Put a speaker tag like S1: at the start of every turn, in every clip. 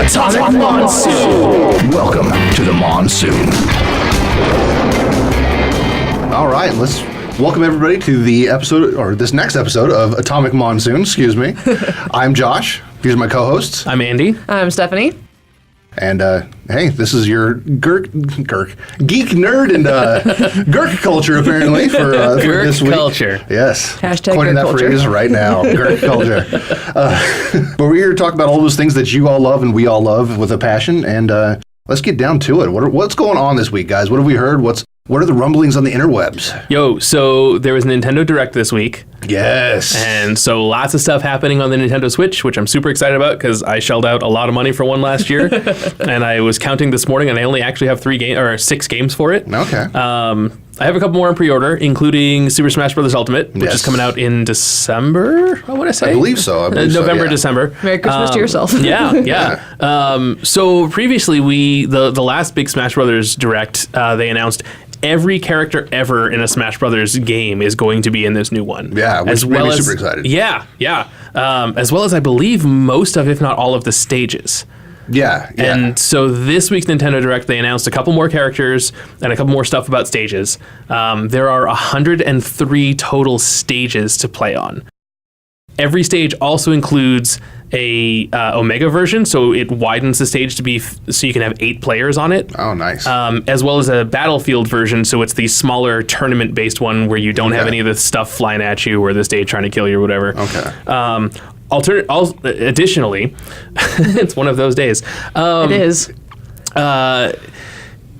S1: Atomic Monsoon.
S2: Welcome to the Monsoon. All right, let's welcome everybody to the episode, or this next episode of Atomic Monsoon. Excuse me. I'm Josh. These are my co-hosts.
S3: I'm Andy.
S4: I'm Stephanie.
S2: And hey, this is your geek nerd and Gurk culture apparently for this week.
S3: Culture.
S2: Yes.
S4: Hashtag
S2: coining
S4: Gurk
S2: that
S4: culture.
S2: phrase right now. Gurk culture. But we're here to talk about all those things that you all love and we all love with a passion. And let's get down to it. What's going on this week, guys? What have we heard? What are the rumblings on the interwebs?
S3: Yo, so there was a Nintendo Direct this week.
S2: Yes.
S3: And so lots of stuff happening on the Nintendo Switch, which I'm super excited about because I shelled out a lot of money for one last year. And I was counting this morning and I only actually have 6 games for it.
S2: Okay.
S3: I have a couple more in pre-order, including Super Smash Bros. Ultimate, which is coming out in December, I want to say.
S2: I believe so.
S3: November,
S2: yeah.
S3: December.
S4: Merry Christmas to yourself.
S3: Yeah. So previously, the last big Smash Brothers Direct, they announced every character ever in a Smash Brothers game is going to be in this new one.
S2: Yeah, which made me super excited.
S3: Yeah. As well as I believe most of, if not all of the stages.
S2: Yeah.
S3: And so this week's Nintendo Direct, they announced a couple more characters and a couple more stuff about stages. There are 103 total stages to play on. Every stage also includes a Omega version, so it widens the stage to be so you can have 8 players on it.
S2: Oh, nice.
S3: As well as a Battlefield version, so it's the smaller tournament-based one where you don't have any of the stuff flying at you or the stage trying to kill you or whatever.
S2: Okay.
S3: Additionally, it's one of those days.
S4: It is.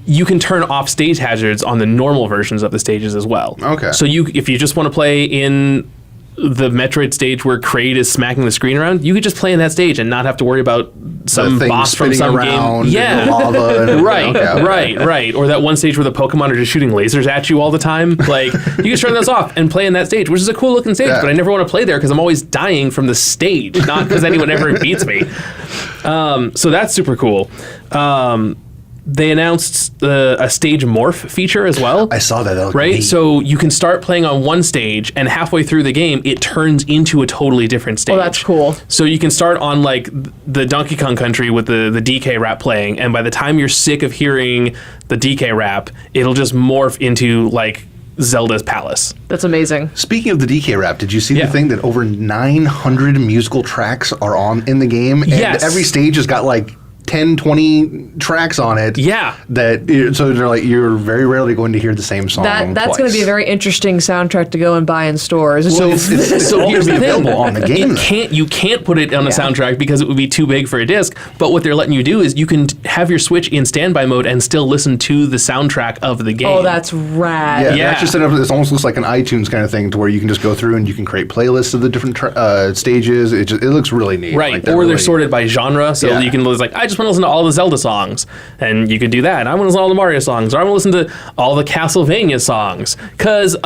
S3: You can turn off stage hazards on the normal versions of the stages as well.
S2: Okay.
S3: So if you just want to play in the Metroid stage where Kraid is smacking the screen around, you could just play in that stage and not have to worry about some boss from some game. Yeah.
S2: Lava and
S3: Right. Or that one stage where the Pokemon are just shooting lasers at you all the time. Like, you can turn those off and play in that stage, which is a cool looking stage, but I never want to play there because I'm always dying from the stage, not because anyone ever beats me. So that's super cool. They announced a stage morph feature as well.
S2: I saw that.
S3: Right?
S2: Neat.
S3: So you can start playing on one stage, and halfway through the game, it turns into a totally different stage.
S4: Oh, that's cool.
S3: So you can start on, like, the Donkey Kong Country with the DK rap playing, and by the time you're sick of hearing the DK rap, it'll just morph into, like, Zelda's Palace.
S4: That's amazing.
S2: Speaking of the DK rap, did you see the thing that over 900 musical tracks are in the game? And every stage has got, like, 10, 20 tracks on it.
S3: Yeah.
S2: So they're like, you're very rarely going to hear the same song
S4: That's going to be a very interesting soundtrack to go and buy in stores.
S3: So
S2: it's
S3: here's the thing.
S2: Available on the game.
S3: You can't put it on a soundtrack because it would be too big for a disc. But what they're letting you do is you can have your Switch in standby mode and still listen to the soundtrack of the game.
S4: Oh, that's rad.
S2: Yeah. They actually set up, it almost looks like an iTunes kind of thing to where you can just go through and you can create playlists of the different stages. It looks really neat.
S3: Right.
S2: Like
S3: they're sorted by genre. So you can like, I just want to listen to all the Zelda songs. And you could do that. I want to listen to all the Mario songs. Or I want to listen to all the Castlevania songs. Because,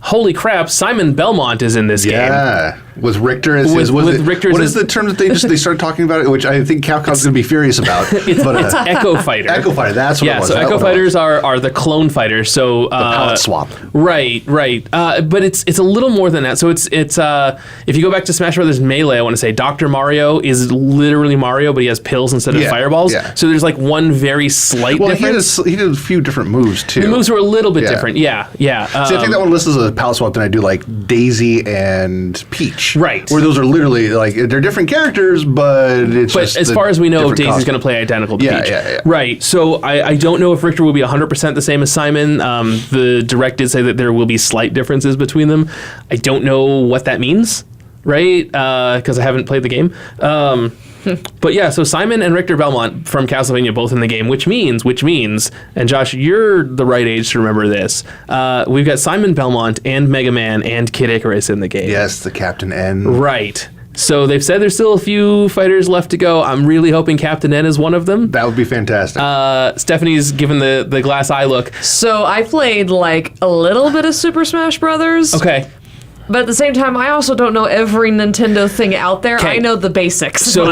S3: holy crap, Simon Belmont is in this game.
S2: Yeah. With Richter as
S3: Richter
S2: what is the term that they started talking about, which I think Capcom's going to be furious about?
S3: It's Echo Fighter.
S2: Echo Fighter, that's what it was.
S3: So Echo Fighters are the clone fighters. So
S2: the palette swap.
S3: Right. But it's a little more than that. So it's if you go back to Smash Brothers Melee, I want to say Dr. Mario is literally Mario, but he has pills instead of fireballs. Yeah. So there's like one very slight difference.
S2: He did a few different moves too.
S3: The moves were a little bit different. Yeah.
S2: See, I think that one lists as a palette swap. Then I do like Daisy and Peach.
S3: Right.
S2: Where those are literally like they're different characters, but it's just
S3: as far as we know, Daisy's going to play identical to Peach.
S2: Yeah.
S3: Right. So I don't know if Richter will be 100% the same as Simon. The Direct did say that there will be slight differences between them. I don't know what that means, right? Because I haven't played the game. But yeah, so Simon and Richter Belmont from Castlevania both in the game, which means, and Josh, you're the right age to remember this. We've got Simon Belmont and Mega Man and Kid Icarus in the game.
S2: Yes, the Captain N.
S3: Right. So they've said there's still a few fighters left to go. I'm really hoping Captain N is one of them.
S2: That would be fantastic.
S3: Stephanie's given the glass eye look.
S4: So I played like a little bit of Super Smash Brothers.
S3: Okay.
S4: But at the same time, I also don't know every Nintendo thing out there. I know the basics.
S3: So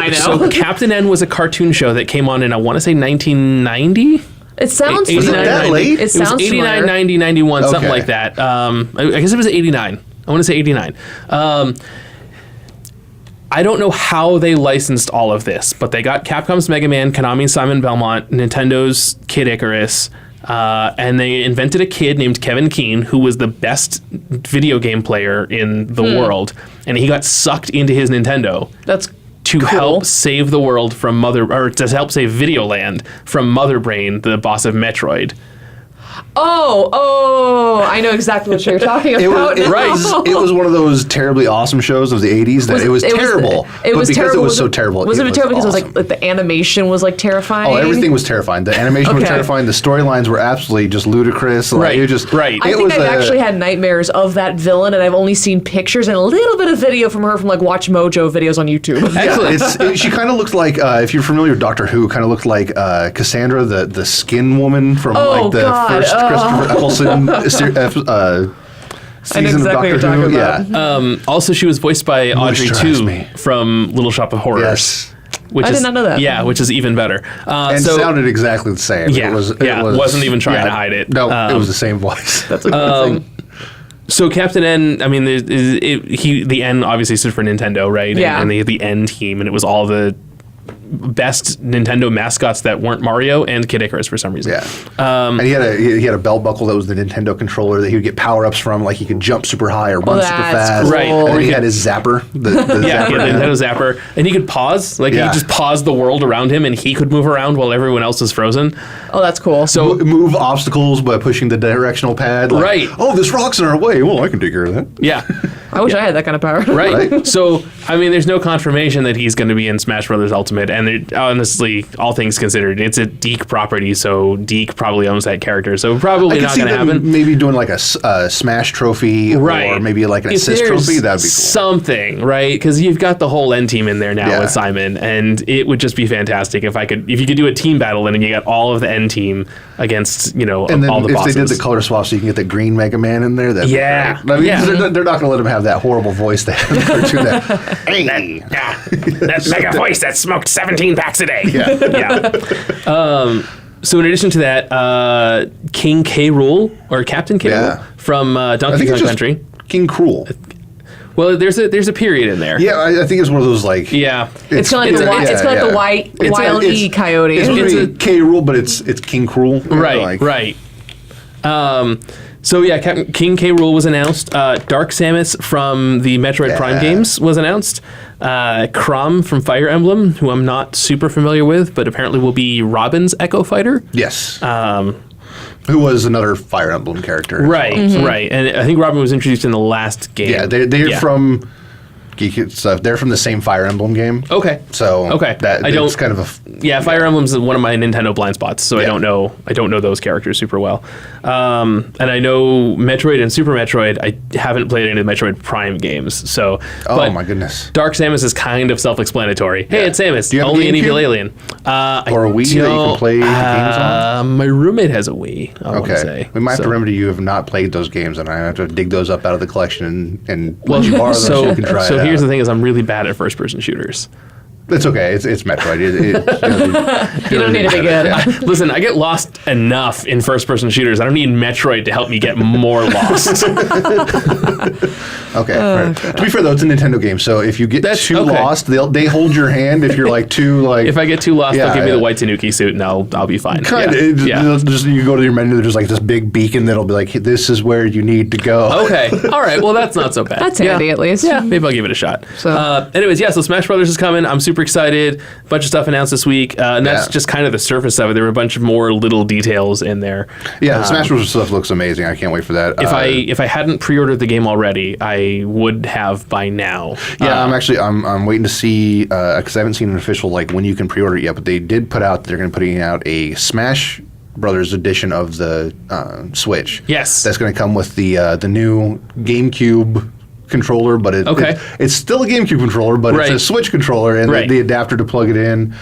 S3: Captain N was a cartoon show that came on in, I want to say, 1990?
S4: It sounds
S2: Was it that late?
S4: It sounds
S3: 89, 90, 91, something like that. I guess it was 89. I want to say 89. I don't know how they licensed all of this, but they got Capcom's Mega Man, Konami's Simon Belmont, Nintendo's Kid Icarus, and they invented a kid named Kevin Keane who was the best video game player in the world, and he got sucked into his Nintendo.
S4: That's
S3: to
S4: cool.
S3: help save the world from to help save Videoland from Mother Brain, the boss of Metroid.
S4: Oh, I know exactly what you're talking about.
S2: It was one of those terribly awesome shows of the 80s that it was terrible.
S4: It was
S2: because
S4: terrible.
S2: it was so terrible.
S4: Was it terrible because
S2: awesome.
S4: it was like the animation was like terrifying?
S2: Oh, everything was terrifying. The animation was
S4: Okay.
S2: terrifying. The storylines were absolutely just ludicrous. Like,
S3: Right,
S2: it just,
S3: right.
S4: I think I've actually had nightmares of that villain, and I've only seen pictures and a little bit of video from her from like Watch Mojo videos on YouTube.
S3: Excellent.
S2: She kind of looked like, if you're familiar with Doctor Who, kind of looked like Cassandra, the skin woman from like the
S4: God.
S2: first Christopher Eccleston season
S4: exactly
S2: of
S4: what
S2: Doctor
S4: you're
S2: Who.
S4: talking
S2: Yeah.
S3: Also, she was voiced by Audrey
S2: Moisturize
S3: II
S2: me.
S3: from Little Shop of Horrors.
S2: Yes.
S3: Which
S4: I did not know that.
S3: Yeah, which is even better.
S2: And
S3: so,
S2: sounded exactly the same.
S3: Yeah, wasn't even trying to hide it.
S2: No, it was the same voice.
S4: That's amazing.
S3: So Captain N, I mean, the N obviously stood for Nintendo, right?
S4: Yeah.
S3: And the N team, and it was all the best Nintendo mascots that weren't Mario and Kid Icarus for some reason.
S2: Yeah. And he had a belt buckle that was the Nintendo controller that he would get power-ups from, like he could jump super high or run super
S4: that's
S2: fast.
S4: cool.
S3: Right.
S2: And
S3: Or
S2: then
S3: he
S2: he
S3: could-
S2: had his zapper. The
S3: Yeah,
S2: zapper.
S3: he had the Nintendo Zapper, and he could pause. Like he
S2: Yeah.
S3: could just pause the world around him, and he could move around while everyone else is frozen.
S4: Oh, that's cool.
S3: So
S2: Move obstacles by pushing the directional pad. Like,
S3: Right.
S2: Oh, this rock's in our way. Well, I can take care of that.
S3: yeah,
S4: I wish I had that kind of power.
S3: right.
S2: Right.
S3: So I mean, there's no confirmation that he's going to be in Smash Brothers Ultimate, and honestly, all things considered, it's a Deke property, so Deke probably owns that character, so probably
S2: I could
S3: not
S2: see
S3: going to
S2: them
S3: happen.
S2: maybe doing like a Smash trophy
S3: Right.
S2: or maybe like an
S3: If
S2: assist
S3: there's
S2: trophy. That'd be cool.
S3: Something, right? Because you've got the whole N team in there now
S2: Yeah.
S3: with Simon, and it would just be fantastic if you could do a team battle and then you got all of the N team against
S2: And then
S3: all the
S2: if
S3: bosses.
S2: they did the color swap so you can get the green Mega Man in there, that'd
S3: Yeah.
S2: be great. I mean,
S3: Yeah.
S2: they're not going to let him have that horrible voice they have in the cartoon. Hey.
S3: that mega voice that smoked 17 packs a day.
S2: Yeah.
S3: So in addition to that, King K. Rool or Captain K.
S2: Yeah.
S3: Rool from
S2: I
S3: Donkey
S2: think
S3: Kong
S2: it's just
S3: Country.
S2: King Cruel.
S3: Well, there's a period in there.
S2: Yeah, I think it's one of those like.
S3: Yeah.
S4: It's kind of like the white Wild E coyote.
S2: It's
S3: It's
S2: really
S3: a-
S2: K. Rule, but it's King Cruel.
S3: Right. Right. So yeah, Captain King K. Rool was announced. Dark Samus from the Metroid Prime
S2: Yeah.
S3: games was announced. Crom from Fire Emblem, who I'm not super familiar with, but apparently will be Robin's Echo Fighter.
S2: Yes. Who was another Fire Emblem character.
S3: Right, right. And I think Robin was introduced in the last game.
S2: Yeah, they're from Geek stuff. They're from the same Fire Emblem game.
S3: Okay.
S2: So
S3: Okay.
S2: that
S3: I don't-
S2: it's kind of
S3: Yeah, Fire Emblem's one of my Nintendo blind spots, so I
S2: Yeah.
S3: don't know those characters super well. And I know Metroid and Super Metroid. I haven't played any of the Metroid Prime games, so.
S2: Oh
S3: but
S2: my goodness.
S3: Dark Samus is kind of self-explanatory. Hey,
S2: Yeah.
S3: it's Samus.
S2: Do you have a
S3: Only an
S2: GameCube?
S3: evil alien.
S2: Or a Wii that you can play the games on?
S3: My roommate has a Wii. I want to
S2: Okay.
S3: say.
S2: We might have
S3: So-
S2: to remember you have not played those games, and I have to dig those up out of the collection and
S3: Well,
S2: let you borrow them so you can try
S3: so
S2: it
S3: here's
S2: out.
S3: the thing: is I'm really bad at first-person shooters.
S2: It's okay. It's Metroid.
S4: You don't need to be good.
S2: Yeah.
S3: Listen, I get lost enough in first-person shooters. I don't need Metroid to help me get more lost.
S2: Okay. Right. To be fair, though, it's a Nintendo game, so if you get
S3: That's-
S2: too
S3: okay.
S2: lost, they hold your hand if you're like too like.
S3: If I get too lost,
S2: Yeah,
S3: they'll give me the
S2: yeah.
S3: white Tanuki suit, and I'll be fine.
S2: Kind
S3: Yeah.
S2: of. Just you go to your menu. There's like this big beacon that'll be like, "This is where you need to go."
S3: Okay. All right. Well, that's not so bad.
S4: That's handy at least.
S3: Yeah. Maybe I'll give it a shot.
S4: So-
S3: Anyways, yeah. So Smash Brothers is coming. I'm super excited. Bunch of stuff announced this week, and that's
S2: Yeah.
S3: just kind of the surface of it. There were a bunch of more little details in there.
S2: Yeah, the Smash Bros. Stuff looks amazing. I can't wait for that.
S3: If I hadn't pre-ordered the game already, I would have by now.
S2: Yeah, I'm waiting to see because I haven't seen an official like when you can pre-order it yet. But they did put out they're going to putting out a Smash Brothers edition of the Switch.
S3: Yes.
S2: that's going to come with the new GameCube controller, but it's still a GameCube controller, but
S3: Right.
S2: it's a Switch controller and
S3: Right.
S2: the adapter to plug it in,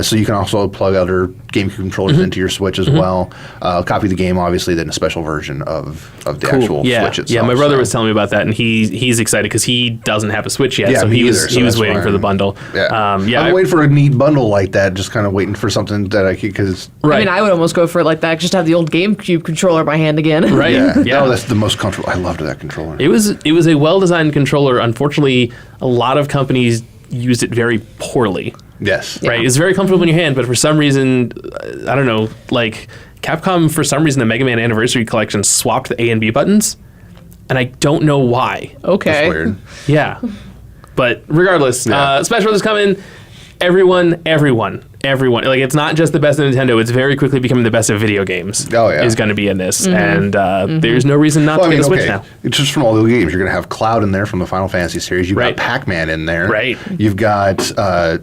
S2: so you can also plug other GameCube controllers into your Switch as well. Copy the game, obviously, then a special version of the actual
S3: yeah.
S2: Switch itself.
S3: Yeah, my brother
S2: so.
S3: was telling me about that, and he's excited because he doesn't have a Switch yet,
S2: Yeah,
S3: so
S2: me
S3: he was
S2: either, so
S3: he was
S2: that's
S3: waiting
S2: why
S3: for the
S2: I'm-
S3: bundle.
S2: Yeah,
S3: yeah.
S2: I'm waiting for a neat bundle like that. Just kind of waiting for something that I could because
S3: Right.
S4: I mean, I would almost go for it like that. Just have the old GameCube controller in my hand again.
S3: Right.
S2: yeah, oh, that's the most comfortable. I loved that controller.
S3: It was a well-designed controller. Unfortunately, a lot of companies used it very poorly.
S2: Yes.
S3: Right? It's very comfortable in your hand, but for some reason, I don't know, like Capcom, for some reason, the Mega Man Anniversary Collection swapped the A and B buttons, and I don't know why.
S4: Okay.
S2: That's weird.
S3: Yeah. But regardless, Smash Bros. Is coming. Everyone. Like, it's not just the best of Nintendo. It's very quickly becoming the best of video games.
S2: Oh, yeah.
S3: Is going to be in this. And there's no reason not to get a Switch now.
S2: It's just from all the games. You're going to have Cloud in there from the Final Fantasy series. You've got Pac-Man in there.
S3: Right.
S2: You've got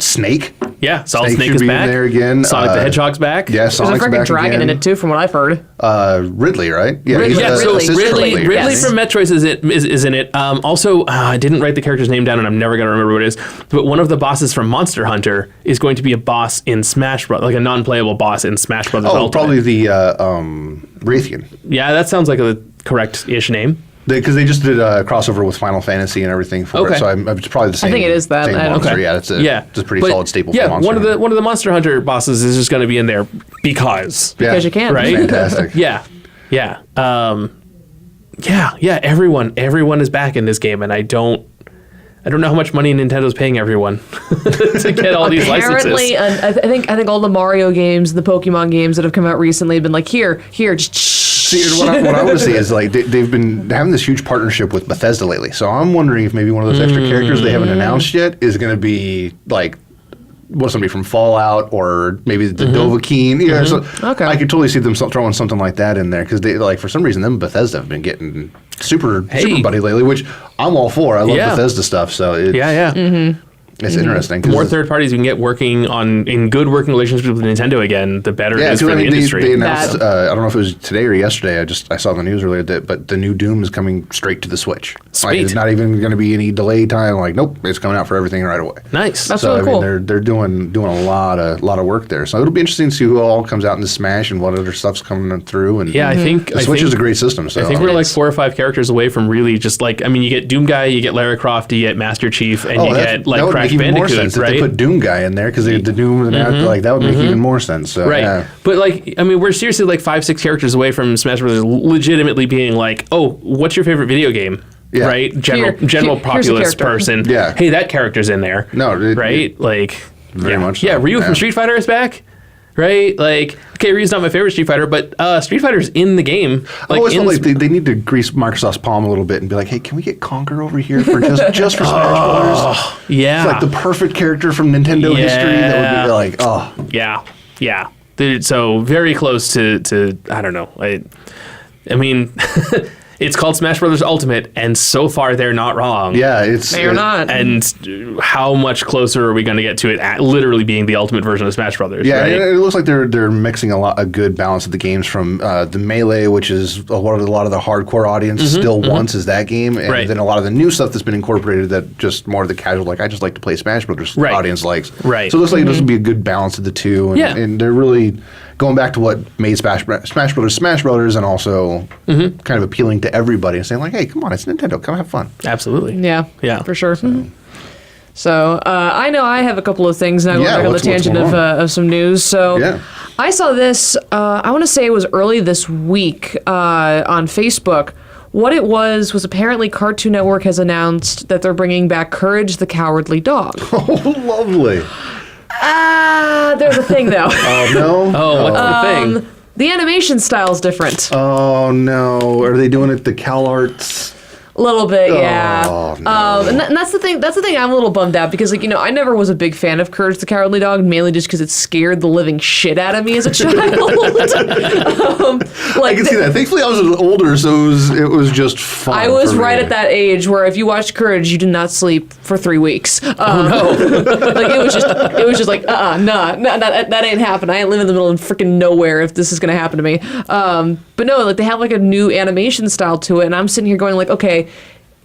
S2: Snake.
S3: Yeah, Solid Snake
S2: should
S3: is
S2: be
S3: back.
S2: in there again.
S3: Sonic the Hedgehog's back.
S2: Yeah,
S4: There's a
S2: Sonic's
S4: freaking
S2: back
S4: dragon
S2: again.
S4: in it too, from what I've heard.
S2: Ridley, right? Yeah,
S4: Ridley.
S2: he's
S3: Yeah,
S2: the
S3: so
S2: assistant
S3: Ridley
S2: lead.
S4: Yes.
S3: from Metroid is in it. Also, I didn't write the character's name down, and I'm never going to remember what it is. But one of the bosses from Monster Hunter is going to be a boss in Smash Bros., like a non-playable boss in Smash Bros.
S2: Oh,
S3: Ultimate.
S2: probably the Raytheon.
S3: Yeah, that sounds like a correct-ish name.
S2: Because they just did a crossover with Final Fantasy and everything for
S3: Okay.
S2: it, so it's probably the same.
S4: think it is that.
S2: Same
S4: I don't
S2: monster.
S3: know.
S2: Yeah, it's a pretty
S3: But,
S2: solid staple
S3: yeah,
S2: for Monster.
S3: one of the Monster Hunter bosses is just going to be in there because.
S2: Yeah.
S4: Because you can.
S3: Right?
S2: Fantastic.
S3: Yeah. Everyone is back in this game, and I don't know how much money Nintendo's paying everyone to get all these
S4: Apparently,
S3: licenses.
S4: I think all the Mario games, the Pokemon games that have come out recently have been like, here, just
S2: See, and what I want to see is like they've been having this huge partnership with Bethesda lately. So I'm wondering if maybe one of those extra characters they haven't announced yet is going to be like somebody from Fallout or maybe the Dovahkiin. Yeah, so
S4: Okay.
S2: I could totally see them throwing something like that in there because they like for some reason them Bethesda have been getting super buddy lately, which I'm all for. I love Bethesda stuff, so it's, it's interesting.
S3: The more third parties we can get working in good working relationships with Nintendo again, the better it is for the industry.
S2: They announced, I don't know if it was today or yesterday. I saw the news earlier but the new Doom is coming straight to the Switch.
S3: Sweet.
S2: Like, it's not even going to be any delay time. Like, nope, it's coming out for everything right away.
S3: Nice.
S4: That's
S2: So
S4: really cool.
S2: I mean, they're doing a lot of work there. So it'll be interesting to see who all comes out in the Smash and what other stuff's coming through. And
S3: I think
S2: the Switch is a great system. So
S3: I think we're like 4 or 5 characters away from really just like, I mean, you get Doom Guy, you get Lara Croft, you get Master Chief, and you get like Crash Bandicoot, right?
S2: They put Doom Guy in there because the Doom like that would make even more sense. So,
S3: Right.
S2: yeah.
S3: But like, I mean, we're seriously like 5-6 characters away from Smash Bros. Legitimately being like, oh, what's your favorite video game?
S2: Yeah.
S3: Right? General
S4: Here's a
S3: populace
S4: character.
S3: person.
S2: Yeah.
S3: Hey, that character's in there.
S2: No,
S3: right? Like,
S2: very much so.
S3: Yeah, Ryu
S2: Yeah.
S3: from Street Fighter is back. Right? Like, okay, Ryu's not my favorite Street Fighter, but Street Fighter's in the game.
S2: I always felt like they need to grease Microsoft's palm a little bit and be like, hey, can we get Conker over here for just for Smash Brothers?
S3: yeah.
S2: It's like the perfect character from Nintendo history that would be like, oh.
S3: Yeah. So very close to I don't know. I mean, it's called Smash Brothers Ultimate, and so far they're not wrong.
S2: Yeah,
S4: They're not.
S3: And how much closer are we going to get to it at literally being the ultimate version of Smash Brothers?
S2: Yeah,
S3: right?
S2: and it looks like they're mixing a good balance of the games from the Melee, which is what a lot of the hardcore audience still wants is that game, and then a lot of the new stuff that's been incorporated that just more of the casual, like I just like to play Smash Brothers audience likes.
S3: Right.
S2: So it looks like this would be a good balance of the two, and they're really going back to what made Smash Brothers, and also kind of appealing to everybody and saying like, hey, come on, it's Nintendo, come have fun.
S3: Absolutely.
S4: Yeah, for sure. So I know I have a couple of things, and I go back on the
S2: what's
S4: tangent
S2: going on?
S4: of some news. So
S2: Yeah.
S4: I saw this, I want to say it was early this week on Facebook. What it was apparently Cartoon Network has announced that they're bringing back Courage the Cowardly Dog.
S2: Oh, lovely.
S4: There's a thing, though.
S2: Oh, no?
S3: Oh, what's the thing?
S4: The animation style's different.
S2: Oh, no. Are they doing it the Cal Arts?
S4: A little bit, yeah.
S2: Oh, no.
S4: And that's the thing. That's the thing. I'm a little bummed out because, like, I never was a big fan of Courage the Cowardly Dog, mainly just because it scared the living shit out of me as a child.
S2: I can see that. Thankfully, I was older, so it was just fun.
S4: I was
S2: for me.
S4: right at that age where if you watched Courage, you did not sleep for 3 weeks. Like it was just like nah, that ain't happening. I ain't living in the middle of freaking nowhere if this is gonna happen to me. But no, like they have like a new animation style to it, and I'm sitting here going like, okay,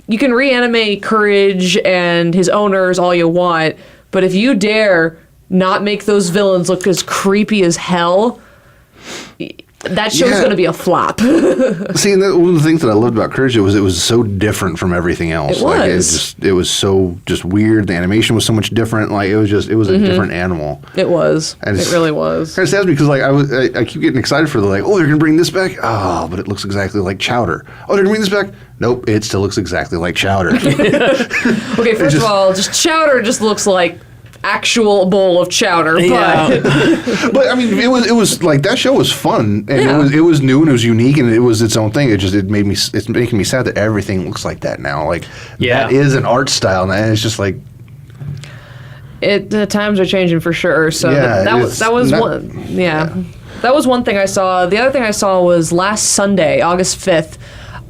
S4: you can reanimate Courage and his owners all you want, but if you dare not make those villains look as creepy as hell. that show's going to be a flop.
S2: See, and one of the things that I loved about Courage was it was so different from everything else.
S4: It was.
S2: It was so just weird. The animation was so much different. Like it was a different animal.
S4: It was.
S2: And
S4: It really was.
S2: Kind of saddens me because I keep getting excited for they're going to bring this back. Oh, but it looks exactly like Chowder. Oh, they're going to bring this back. Nope, it still looks exactly like Chowder.
S4: Okay, first of all, just Chowder just looks like actual bowl of chowder.
S3: Yeah.
S2: But I mean, it was like that show was fun and it was new and it was unique and it was its own thing. It's making me sad that everything looks like that now. Like that is an art style and it's just like
S4: the times are changing for sure. So that was one. Yeah. That was one thing I saw. The other thing I saw was last Sunday, August 5th.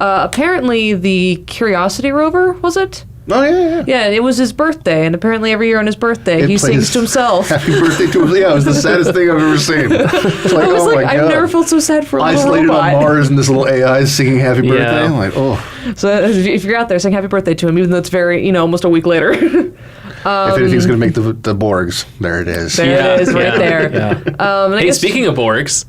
S4: Apparently, the Curiosity rover, was it?
S2: Oh, yeah.
S4: Yeah, it was his birthday, and apparently every year on his birthday, he sings to himself.
S2: Happy birthday to him. Yeah, it was the saddest thing I've ever seen. It's like,
S4: I was
S2: oh
S4: like,
S2: my
S4: I've
S2: God.
S4: never felt so sad for a little
S2: Isolated
S4: robot.
S2: on Mars and this little AI is singing happy birthday.
S3: Yeah.
S2: I'm like, oh.
S4: So if you're out there, sing happy birthday to him, even though it's very, almost a week later.
S2: If anything's going to make the Borgs, there it is.
S4: There it is, right there.
S3: Yeah.
S4: And I
S3: Hey,
S4: guess-
S3: speaking of Borgs,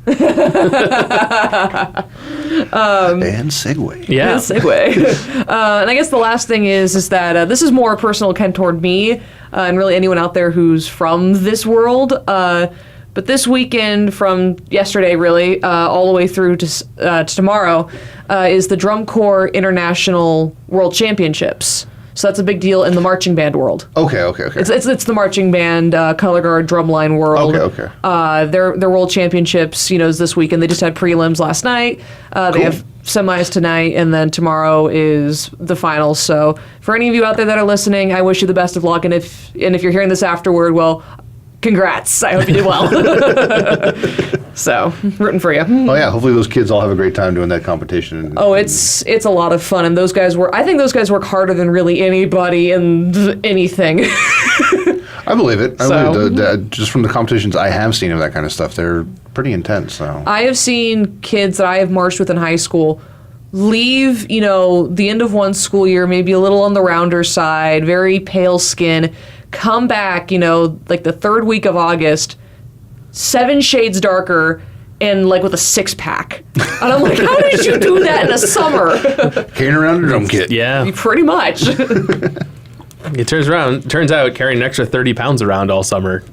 S2: And segue.
S3: yeah,
S4: segue. And I guess the last thing is that this is more personal kind of toward me and really anyone out there who's from this world. But this weekend, from yesterday really, all the way through to tomorrow, is the Drum Corps International World Championships. So that's a big deal in the marching band world.
S2: Okay.
S4: It's the marching band, color guard, drumline world.
S2: Okay.
S4: Their world championships, is this weekend. They just had prelims last night. They have semis tonight, and then tomorrow is the finals. So for any of you out there that are listening, I wish you the best of luck. And if you're hearing this afterward, well, congrats. I hope you did well. So, rooting for you.
S2: Oh yeah, hopefully those kids all have a great time doing that competition.
S4: Oh, it's a lot of fun, and I think those guys work harder than really anybody in anything.
S2: I believe it. I believe that just from the competitions I have seen of that kind of stuff, they're pretty intense. So
S4: I have seen kids that I have marched with in high school leave, the end of one school year, maybe a little on the rounder side, very pale skin, come back, like the third week of August, 7 shades darker, and like with a 6-pack. And I'm like, how did you do that in the summer?
S2: carrying around a drum kit.
S3: yeah.
S4: Pretty much.
S3: It turns out carrying an extra 30 pounds around all summer.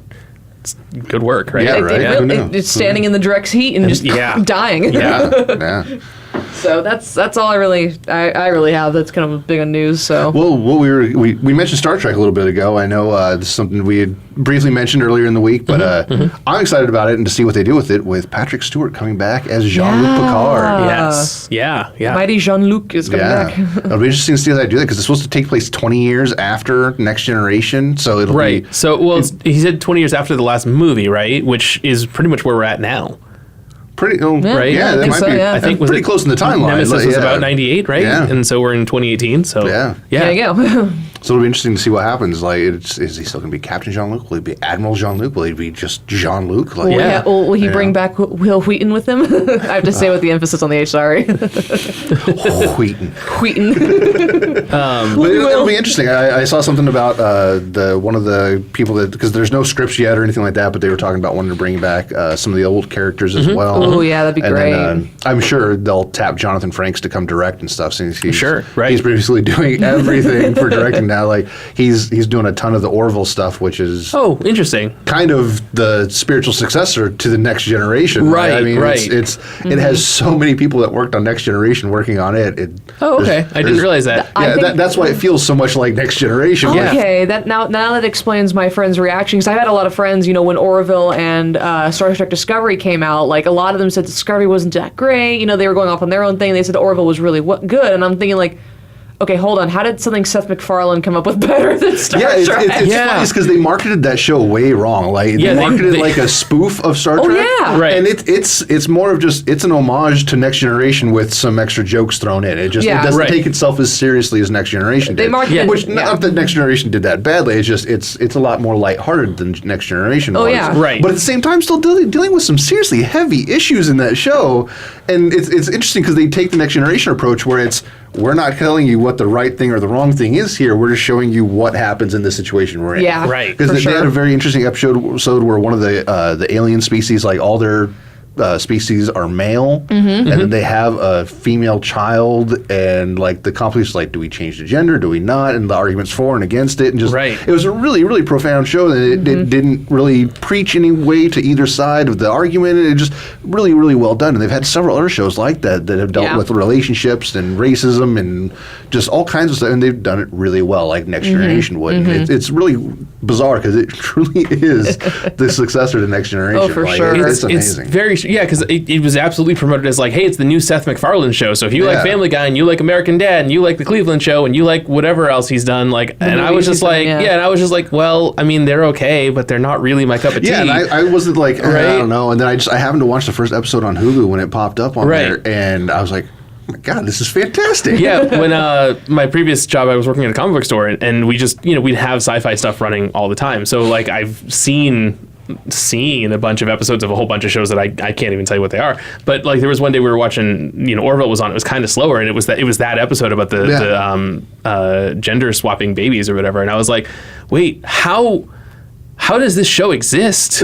S3: It's good work, right?
S2: Yeah, right. Who knew?
S4: It's standing in the direct heat and just dying.
S2: Yeah.
S4: So that's all I really have. That's kind of big on news. So
S2: Well, what we mentioned Star Trek a little bit ago. I know this is something we had briefly mentioned earlier in the week, but I'm excited about it and to see what they do with it with Patrick Stewart coming back as Jean-Luc Picard.
S3: Yes. Yeah.
S4: mighty Jean-Luc is coming back.
S2: It'll be interesting to see how they do that because it's supposed to take place 20 years after Next Generation, so it'll
S3: Right.
S2: be
S3: So, he said 20 years after the last movie, right? Which is pretty much where we're at now.
S2: pretty
S3: Right?
S2: Yeah,
S3: I
S2: that
S4: think
S2: might
S4: so,
S2: be.
S4: yeah.
S3: I think
S2: pretty
S3: was it-
S2: close in the timeline.
S3: Nemesis
S2: like,
S3: was
S2: yeah.
S3: about 98, right?
S2: Yeah.
S3: And so we're in 2018. So
S2: Yeah.
S4: There you go.
S2: So it'll be interesting to see what happens. Like, is he still going to be Captain Jean-Luc? Will he be Admiral Jean-Luc? Will he be just Jean-Luc? Like,
S3: Yeah.
S4: Will he bring back Will Wheaton with him? I have to say with the emphasis on the H. Sorry,
S2: Wheaton.
S4: Wheaton.
S2: But it'll be interesting. I saw something about one of the people that, because there's no scripts yet or anything like that, but they were talking about wanting to bring back some of the old characters as well.
S4: Oh, yeah, that'd be
S2: And
S4: great.
S2: then, I'm sure they'll tap Jonathan Frakes to come direct and stuff. Since he's,
S3: Sure, right.
S2: He's previously doing everything for directing now. Like he's doing a ton of the Orville stuff, which is
S3: Oh, interesting.
S2: kind of the spiritual successor to the Next Generation.
S3: Right,
S2: I mean,
S3: right.
S2: it has so many people that worked on Next Generation working on it.
S3: Oh, okay. I didn't realize that.
S4: I think-
S2: That's why it feels so much like Next Generation.
S3: Yeah.
S4: Okay, that now that explains my friend's reaction. Because I've had a lot of friends, when Orville and Star Trek Discovery came out, like a lot of them said Discovery wasn't that great. They were going off on their own thing. They said Orville was really good, and I'm thinking like, okay, hold on. How did something Seth MacFarlane come up with better than Star
S2: Yeah,
S4: Trek?
S2: it's
S3: Yeah.
S2: funny because they marketed that show way wrong. Like
S3: Yeah,
S2: they marketed
S3: they-
S2: it like a spoof of Star
S4: Oh,
S2: Trek.
S4: yeah.
S3: Right.
S2: And it's more of just it's an homage to Next Generation with some extra jokes thrown in. It doesn't
S3: Right.
S2: take itself as seriously as Next Generation did.
S4: They marketed
S3: Yeah.
S2: Which not that Next Generation did that badly. It's just it's a lot more lighthearted than Next Generation was.
S4: yeah.
S3: Right.
S2: But at the same time, still dealing with some seriously heavy issues in that show. And it's interesting because they take the Next Generation approach where we're not telling you what the right thing or the wrong thing is here. We're just showing you what happens in this situation we're in.
S4: Yeah,
S3: Right.
S2: Because
S4: for
S2: they
S4: sure.
S2: had a very interesting episode where one of the alien species, like all their species are male, and then they have a female child, and like the conflict is like, do we change the gender? Do we not? And the arguments for and against it, and just it was a really, really profound show. And it didn't really preach any way to either side of the argument. And it just really, really well done. And they've had several other shows like that have dealt with relationships and racism and just all kinds of stuff. And they've done it really well, like Next Generation would. It's really bizarre because it truly is the successor to Next Generation.
S4: Oh, for sure.
S2: It's amazing.
S3: It's very, because it was absolutely promoted as like, hey, it's the new Seth MacFarlane show. So if you like Family Guy and you like American Dad and you like the Cleveland Show and you like whatever else he's done, like, and I was just like, and I was just like, well, I mean, they're okay, but they're not really my cup of tea.
S2: Yeah, and I wasn't like, I don't know. And then I happened to watch the first episode on Hulu when it popped up on there, and I was like, oh my God, this is fantastic.
S3: Yeah, when my previous job, I was working at a comic book store, and we just, we'd have sci-fi stuff running all the time. So like I've seen a bunch of episodes of a whole bunch of shows that I can't even tell you what they are. But like there was one day we were watching, Orville was on. It was kind of slower, and it was that episode about the gender swapping babies or whatever. And I was like, wait, how does this show exist?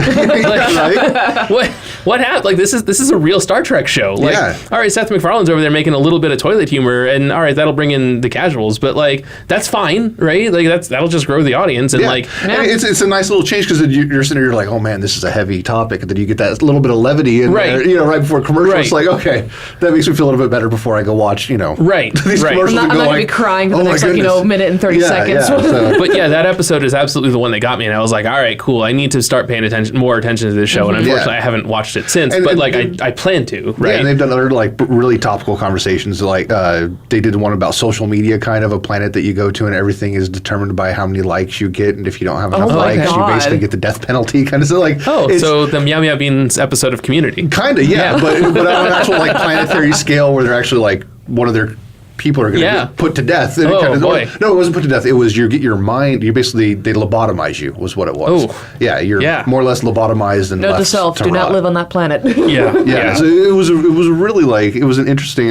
S3: What happened? Like this is a real Star Trek show. Like, all right, Seth MacFarlane's over there making a little bit of toilet humor, and all right, that'll bring in the casuals, but like that's fine, right? Like that'll just grow the audience, and and
S2: it's a nice little change because you're sitting there, you're like, oh man, this is a heavy topic, and then you get that little bit of levity in there, right before commercial. It's like, okay, that makes me feel a little bit better before I go watch, these commercials.
S4: I'm not going to be crying for the next minute and 30 seconds.
S3: But that episode is absolutely the one that got me, and I was like, all right, cool. I need to start paying more attention to this show, and unfortunately, I haven't watched it since. But like, I plan to. Right?
S2: Yeah, and they've done other like really topical conversations. Like they did one about social media, kind of a planet that you go to, and everything is determined by how many likes you get, and if you don't have enough likes, you basically get the death penalty. Kind of so like.
S3: So the Meow Meow Beans episode of Community.
S2: Kind of, but on an actual like planetary scale, where they're actually like one of their people are going to get put to death. And
S3: boy.
S2: No, it wasn't put to death. It was you get your mind. You basically they lobotomize you. Was what it was.
S3: Oh,
S2: you're more or less lobotomized and
S4: note
S2: left
S4: to self: do
S2: rot.
S4: not live on that planet.
S2: Yeah. So it was really like it was an interesting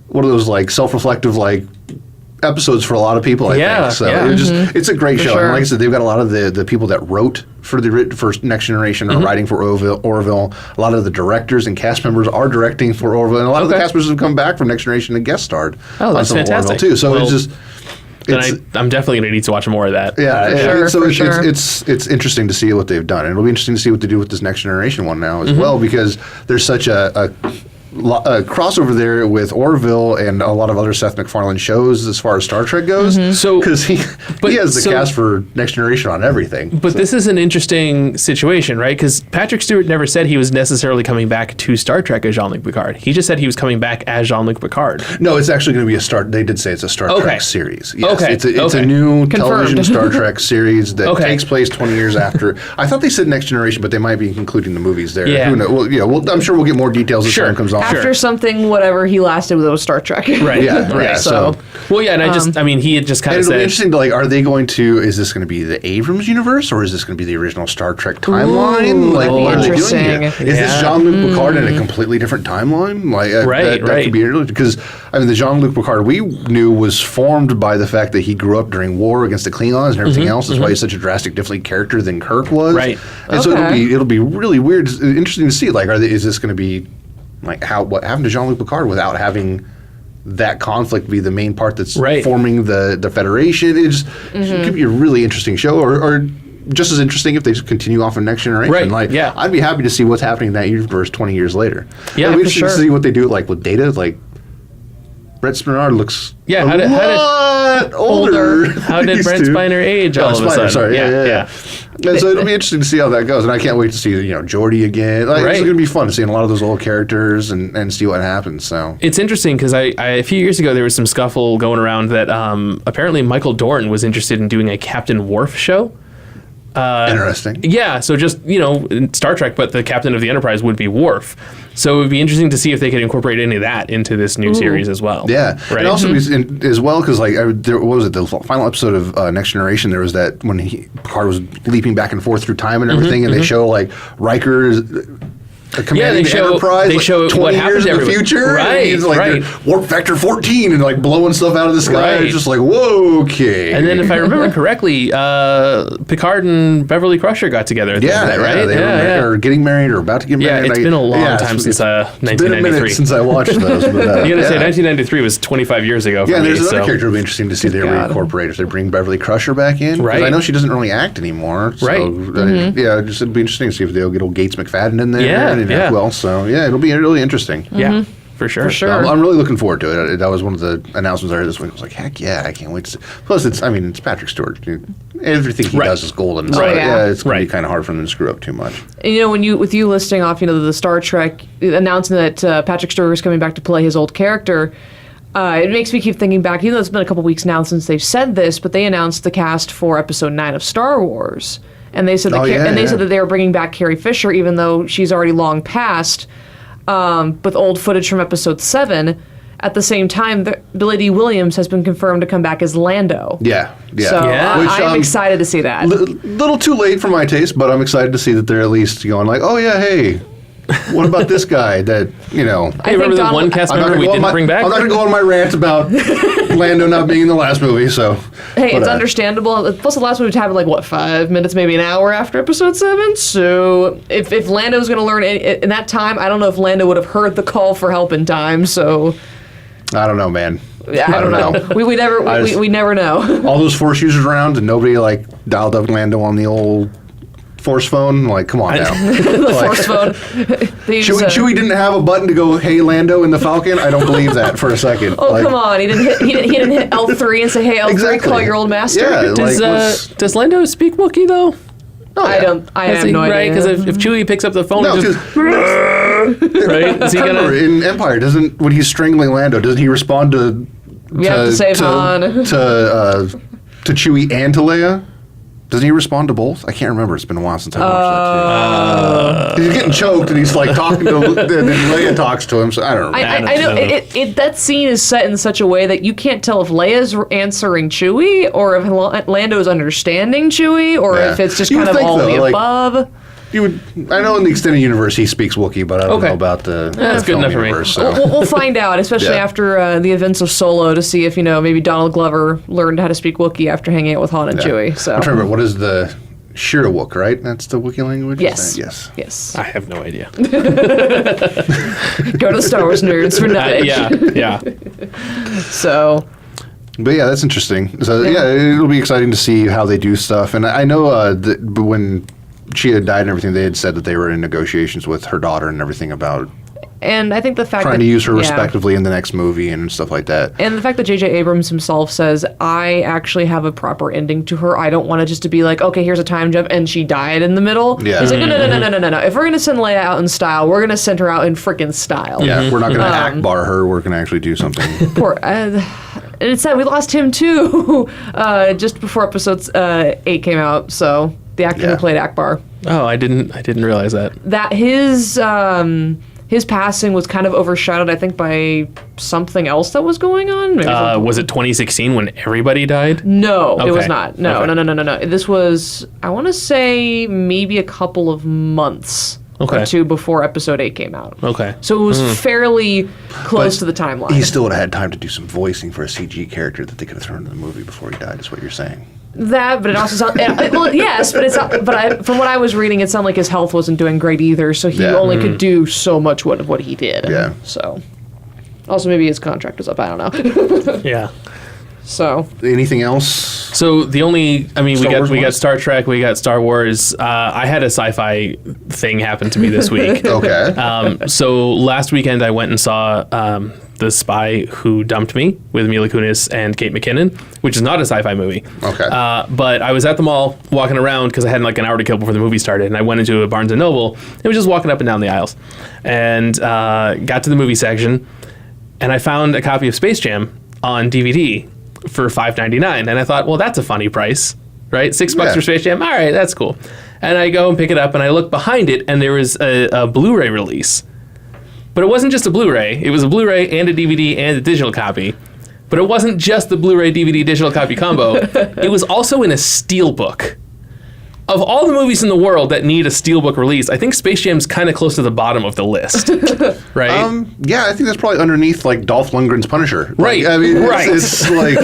S2: one of those like self-reflective like episodes for a lot of people. I think so. It was it's a great show.
S4: Sure.
S2: And like I said, they've got a lot of the people that wrote for the first Next Generation are writing for Orville. A lot of the directors and cast members are directing for Orville, and a lot of the cast members have come back from Next Generation and guest starred on some
S3: fantastic.
S2: of Orville too. So it's just.
S3: I'm definitely going to need to watch more of that.
S2: Yeah, so it's interesting to see what they've done, and it'll be interesting to see what they do with this Next Generation one now as well, because there's such a crossover there with Orville and a lot of other Seth MacFarlane shows as far as Star Trek goes. So because he has the cast for Next Generation on everything.
S3: But this is an interesting situation, right? Because Patrick Stewart never said he was necessarily coming back to Star Trek as Jean-Luc Picard. He just said he was coming back as Jean-Luc Picard.
S2: No, it's actually going to be they did say it's a Star Trek series. Yes,
S3: okay.
S2: It's a new television Star Trek series that takes place 20 years after. I thought they said Next Generation, but they might be concluding the movies there.
S3: Yeah.
S2: Who knows? Well, I'm sure we'll get more details as time comes on.
S4: After something, whatever he lasted with, it was Star Trek.
S3: Right.
S2: Yeah.
S4: So.
S3: And he had just kind of
S2: it'll
S3: said.
S2: be interesting to like, are they going to? Is this going to be the Abrams universe, or is this going to be the original Star Trek timeline? Like, what are they doing here? Is this Jean-Luc Picard in a completely different timeline? Like, that could be really, because the Jean-Luc Picard we knew was formed by the fact that he grew up during war against the Klingons and everything else. That's why he's such a drastic, different character than Kirk was.
S3: Right.
S2: And so it'll be really weird, interesting to see. Like, is this going to be like what happened to Jean-Luc Picard without having that conflict be the main part that's forming the Federation? It could be a really interesting show, or just as interesting if they just continue off in Next Generation. I'd be happy to see what's happening in that universe 20 years later.
S3: Yeah,
S2: it'd be interesting to see what they do like with Data. Like Brett Spinner looks
S3: how did
S2: older.
S3: How did Brent Spiner age all of a sudden?
S2: Sorry, yeah. And so it'll be interesting to see how that goes, and I can't wait to see Geordi again. It's going to be fun seeing a lot of those old characters and see what happens. So
S3: it's interesting because I a few years ago there was some scuffle going around that apparently Michael Dorn was interested in doing a Captain Worf show.
S2: Interesting.
S3: Yeah, so just, in Star Trek, but the captain of the Enterprise would be Worf. So it would be interesting to see if they could incorporate any of that into this new series as well.
S2: Yeah.
S3: Right?
S2: And also as well, because what was it, the final episode of Next Generation, there was that when Picard was leaping back and forth through time and everything, and they show like Riker a commanding Enterprise.
S3: They show
S2: 20
S3: what happens
S2: years in the future.
S3: Right,
S2: and he's like
S3: right.
S2: warp factor 14 and like blowing stuff out of the sky.
S3: Right.
S2: It's just like, whoa, okay.
S3: And then if I remember correctly, Picard and Beverly Crusher got together at the end of that, right?
S2: They were getting married or about to get married.
S3: Yeah, it's been a long time since 1993.
S2: It's been a minute since I watched those. But,
S3: You gotta say, 1993 was 25 years ago for
S2: yeah,
S3: me.
S2: there's another
S3: so.
S2: character it'll be interesting to see they reincorporate if they bring Beverly Crusher back in. 'Cause
S3: Right.
S2: I know she doesn't really act anymore. So,
S3: Right.
S2: yeah, just it'd be interesting to see if they'll get old Gates McFadden in there.
S3: Yeah,
S2: and
S3: yeah.
S2: Well, so yeah, it'll be really interesting.
S3: Yeah, for sure.
S4: For sure.
S2: So I'm really looking forward to it. That was one of the announcements I heard this week. I was like, heck yeah, I can't wait to see. Plus, it's Patrick Stewart. Everything he does is golden. So,
S3: Right.
S2: yeah, it's going to be
S3: Right.
S2: kind of hard for them to screw up too much.
S4: And, you know, with you listing off, you know, the Star Trek, announcing that Patrick Stewart is coming back to play his old character, it makes me keep thinking back, even though it's been a couple weeks now since they've said this, but they announced the cast for Episode 9 of Star Wars. And they said said that they were bringing back Carrie Fisher, even though she's already long passed, with old footage from Episode 7. At the same time, Billy D. Williams has been confirmed to come back as Lando.
S2: Yeah, yeah.
S4: So
S3: Yeah.
S4: I'm excited to see that.
S2: Little too late for my taste, but I'm excited to see that they're at least going like, oh yeah, hey, what about this guy that, you know...
S3: Hey, remember the one cast member we didn't bring back?
S2: I'm not going to go on my rant about Lando not being in the last movie, so...
S4: Hey, it's understandable. Plus, the last movie happened like, 5 minutes, maybe an hour after Episode 7? So, if Lando's going to learn in that time, I don't know if Lando would have heard the call for help in time, so...
S2: I don't know, man.
S4: I don't know. We never know.
S2: All those Force users around and nobody, like, dialed up Lando on the old Force phone? Like, come on now.
S4: The Force phone.
S2: Chewie didn't have a button to go, hey, Lando in the Falcon? I don't believe that for a second.
S4: Oh, come on. He didn't hit L3 and say, hey, L3, call your old master?
S2: Yeah,
S3: Does Lando speak Wookiee, though?
S2: Oh, yeah.
S4: I have no idea.
S3: Right, because if Chewie picks up the phone
S2: No,
S3: and just... right? Is he
S2: remember,
S3: gonna...
S2: in Empire, when he's strangling Lando, doesn't he respond to...
S4: We have to save Han.
S2: To Chewie and to Leia? Doesn't he respond to both? I can't remember. It's been a while since I watched that too. He's getting choked and he's like talking to, and then Leia talks to him. So I don't know.
S4: I know that scene is set in such a way that you can't tell if Leia's answering Chewie or if Lando's understanding Chewie or if it's just kind of all the above.
S2: I know in the extended universe he speaks Wookiee, but I don't know about the
S3: That's good enough for me.
S2: universe. So.
S4: We'll find out, especially after the events of Solo, to see if maybe Donald Glover learned how to speak Wookiee after hanging out with Han and Chewie. So
S2: I'm trying to remember, what is the Shirawook, right? That's the Wookiee language?
S4: Yes.
S2: Yes.
S3: I have no idea.
S4: Go to the Star Wars nerds for knowledge.
S3: Yeah.
S4: So.
S2: But yeah, that's interesting. So yeah, it'll be exciting to see how they do stuff. And I know that when she had died and everything, they had said that they were in negotiations with her daughter and everything about
S4: and I think the fact
S2: trying to use her respectively in the next movie and stuff like that.
S4: And the fact that J.J. Abrams himself says, I actually have a proper ending to her. I don't want it just to be like, okay, here's a time jump and she died in the middle. Yeah. He's like, no. If we're going to send Leia out in style, we're going to send her out in freaking style.
S2: Yeah, we're not going to Akbar her. We're going to actually do something.
S4: Poor... and it's sad we lost him too just before episode 8 came out. So the actor who played Akbar.
S3: Oh, I didn't realize that.
S4: That his passing was kind of overshadowed, I think, by something else that was going on. Maybe
S3: was it 2016 when everybody died?
S4: No, it was
S3: Okay.
S4: not. No. This was, I want to say, maybe a couple of months or two before episode 8 came out.
S3: Okay.
S4: So it was fairly close to the timeline.
S2: He still would have had time to do some voicing for a CG character that they could have thrown into the movie before he died, is what you're saying.
S4: That, but it also sounds... well, yes, but from what I was reading, it sounded like his health wasn't doing great either, so he only could do so much of what he did.
S2: Yeah.
S4: So... Also, maybe his contract was up. I don't know.
S3: Yeah.
S4: So...
S2: Anything else?
S3: So the only... I mean, we got Star Trek, we got Star Wars. I had a sci-fi thing happen to me this week.
S2: Okay.
S3: So last weekend I went and saw The Spy Who Dumped Me with Mila Kunis and Kate McKinnon, which is not a sci-fi movie.
S2: Okay.
S3: But I was at the mall walking around because I had like an hour to kill before the movie started, and I went into a Barnes & Noble and was just walking up and down the aisles and got to the movie section, and I found a copy of Space Jam on DVD for $5.99, and I thought, well, that's a funny price, right? $6 for Space Jam. All right, that's cool. And I go and pick it up, and I look behind it, and there was a Blu-ray release. But it wasn't just a Blu-ray. It was a Blu-ray and a DVD and a digital copy. But it wasn't just the Blu-ray DVD digital copy combo. It was also in a steelbook. of all the movies in the world that need a Steelbook release, I think Space Jam's kind of close to the bottom of the list, right?
S2: Yeah, I think that's probably underneath like Dolph Lundgren's Punisher.
S3: Right.
S2: Like, I mean,
S3: Right.
S2: it's like,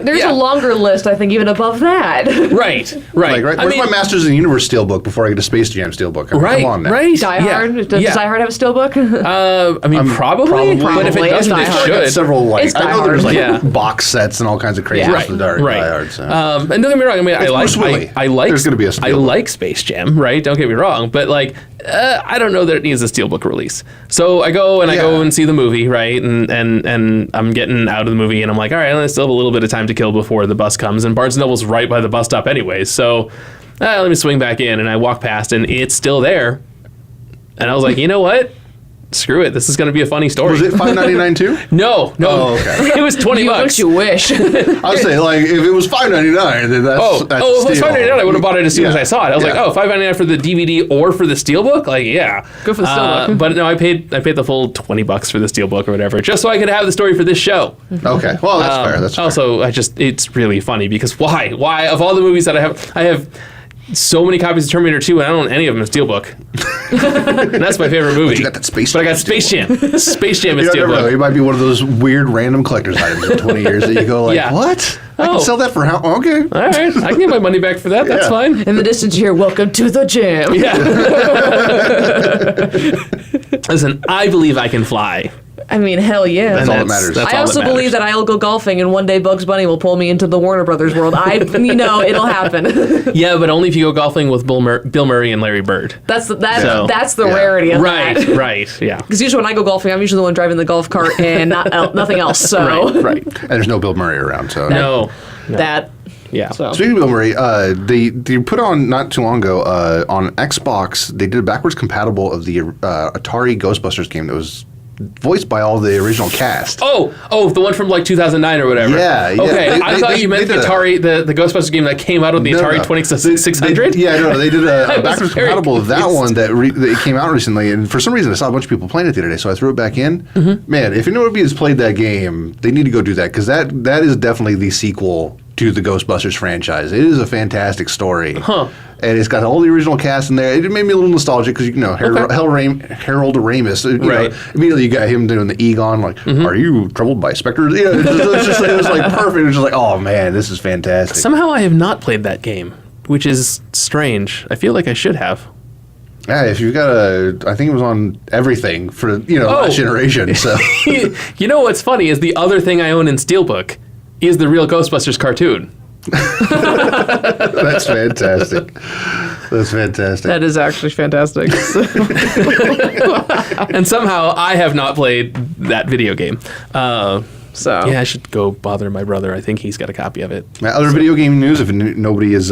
S4: There's a longer list, I think, even above that.
S3: Right.
S2: like right. Where's my Masters of the Universe Steelbook before I get a Space Jam Steelbook? I mean,
S3: Right,
S2: come on now.
S3: right.
S4: Die Hard. Does Die Hard have a steelbook?
S3: I mean, probably, but if it
S4: Probably.
S3: doesn't,
S4: It's
S3: it
S4: Die Hard.
S3: should.
S2: Several like
S4: It's
S2: I
S4: Die
S2: know there's like
S3: Hard.
S2: box sets and all kinds of crazy
S4: Yeah.
S2: stuff for Die Hard. So.
S3: And don't get me wrong. I mean, I
S2: Bruce Willis.
S3: like.
S2: There's gonna be a
S3: I
S2: Steelbook.
S3: like Space Jam, right? Don't get me wrong, but like, I don't know that it needs a Steelbook release. So I go and see the movie, right? And I'm getting out of the movie, and I'm like, all right, I still have a little bit of time to kill before the bus comes, and Barnes & Noble's right by the bus stop anyways. So let me swing back in, and I walk past, and it's still there. And I was like, you know what? Screw it. This is going to be a funny story.
S2: Was it $5.99 too?
S3: No.
S2: Oh, okay.
S3: It was $20.
S4: Don't you wish?
S2: I would say like if it was $5.99, then that's
S3: If it was
S2: steal.
S3: $5.99, I would have bought it as soon as I saw it. I was
S2: Yeah.
S3: like, $5.99 for the DVD or for the Steelbook? Like, yeah.
S4: Go for the Steelbook.
S3: But no, I paid the full $20 for the Steelbook or whatever, just so I could have the story for this show.
S2: Okay, well that's fair. That's fair.
S3: Also, it's really funny because why? Of all the movies that I have so many copies of Terminator 2, and I don't own any of them in Steelbook. And that's my favorite movie.
S2: you got that Space
S3: But I
S2: Jam
S3: got Space Jam. Space Jam is
S2: You never know.
S3: Steelbook.
S2: It might be one of those weird random collector's items in 20 years that you go like,
S3: Yeah.
S2: what? I
S3: Oh.
S2: can sell that for how? Okay.
S3: All right, I can get my money back for that. That's
S2: Yeah.
S3: fine.
S4: In the distance, you hear, welcome to the jam.
S3: Yeah. Listen, I believe I can fly.
S4: I mean, hell yeah.
S2: That's all that matters.
S3: That's
S4: I
S3: all
S4: also
S3: that matters.
S4: believe that I'll go golfing and one day Bugs Bunny will pull me into the Warner Brothers world. It'll happen.
S3: Yeah, but only if you go golfing with Bill Murray and Larry Bird.
S4: That's the
S2: Yeah.
S4: rarity of
S3: Right,
S4: that.
S3: right, yeah.
S4: Because usually when I go golfing, I'm usually the one driving the golf cart and nothing else. So
S3: Right.
S2: And there's no Bill Murray around, so.
S3: No.
S4: that.
S3: Yeah.
S4: So.
S2: Speaking of Bill Murray, they put on not too long ago on Xbox. They did a backwards compatible of the Atari Ghostbusters game that was voiced by all the original cast.
S3: Oh, the one from like 2009 or whatever.
S2: Yeah, yeah.
S3: Okay, I thought you meant
S2: they
S3: the
S2: did
S3: Atari, the Ghostbusters game that came out of the Atari 2600.
S2: Yeah, no, they did a
S3: was
S2: backwards
S3: very
S2: compatible of that
S3: confused.
S2: one that came out recently, and for some reason I saw a bunch of people playing it the other day, so I threw it back in.
S3: Mm-hmm.
S2: Man, if anybody has played that game, they need to go do that because that is definitely the sequel to the Ghostbusters franchise. It is a fantastic story.
S3: Huh.
S2: And it's got all the original cast in there. It made me a little nostalgic because, Harold Ramis.
S3: Right.
S2: Immediately you got him doing the Egon, like, are you troubled by specters? It was like perfect. It was just like, oh man, this is fantastic.
S3: Somehow I have not played that game, which is strange. I feel like I should have.
S2: Yeah, if you've got I think it was on everything for, last generation. So
S3: You know what's funny is the other thing I own in Steelbook is the real Ghostbusters cartoon.
S2: that's fantastic. That's fantastic.
S4: That is actually fantastic.
S3: And somehow I have not played that video game.
S4: So
S3: Yeah, I should go bother my brother. I think he's got a copy of it.
S2: Other video game news, if nobody has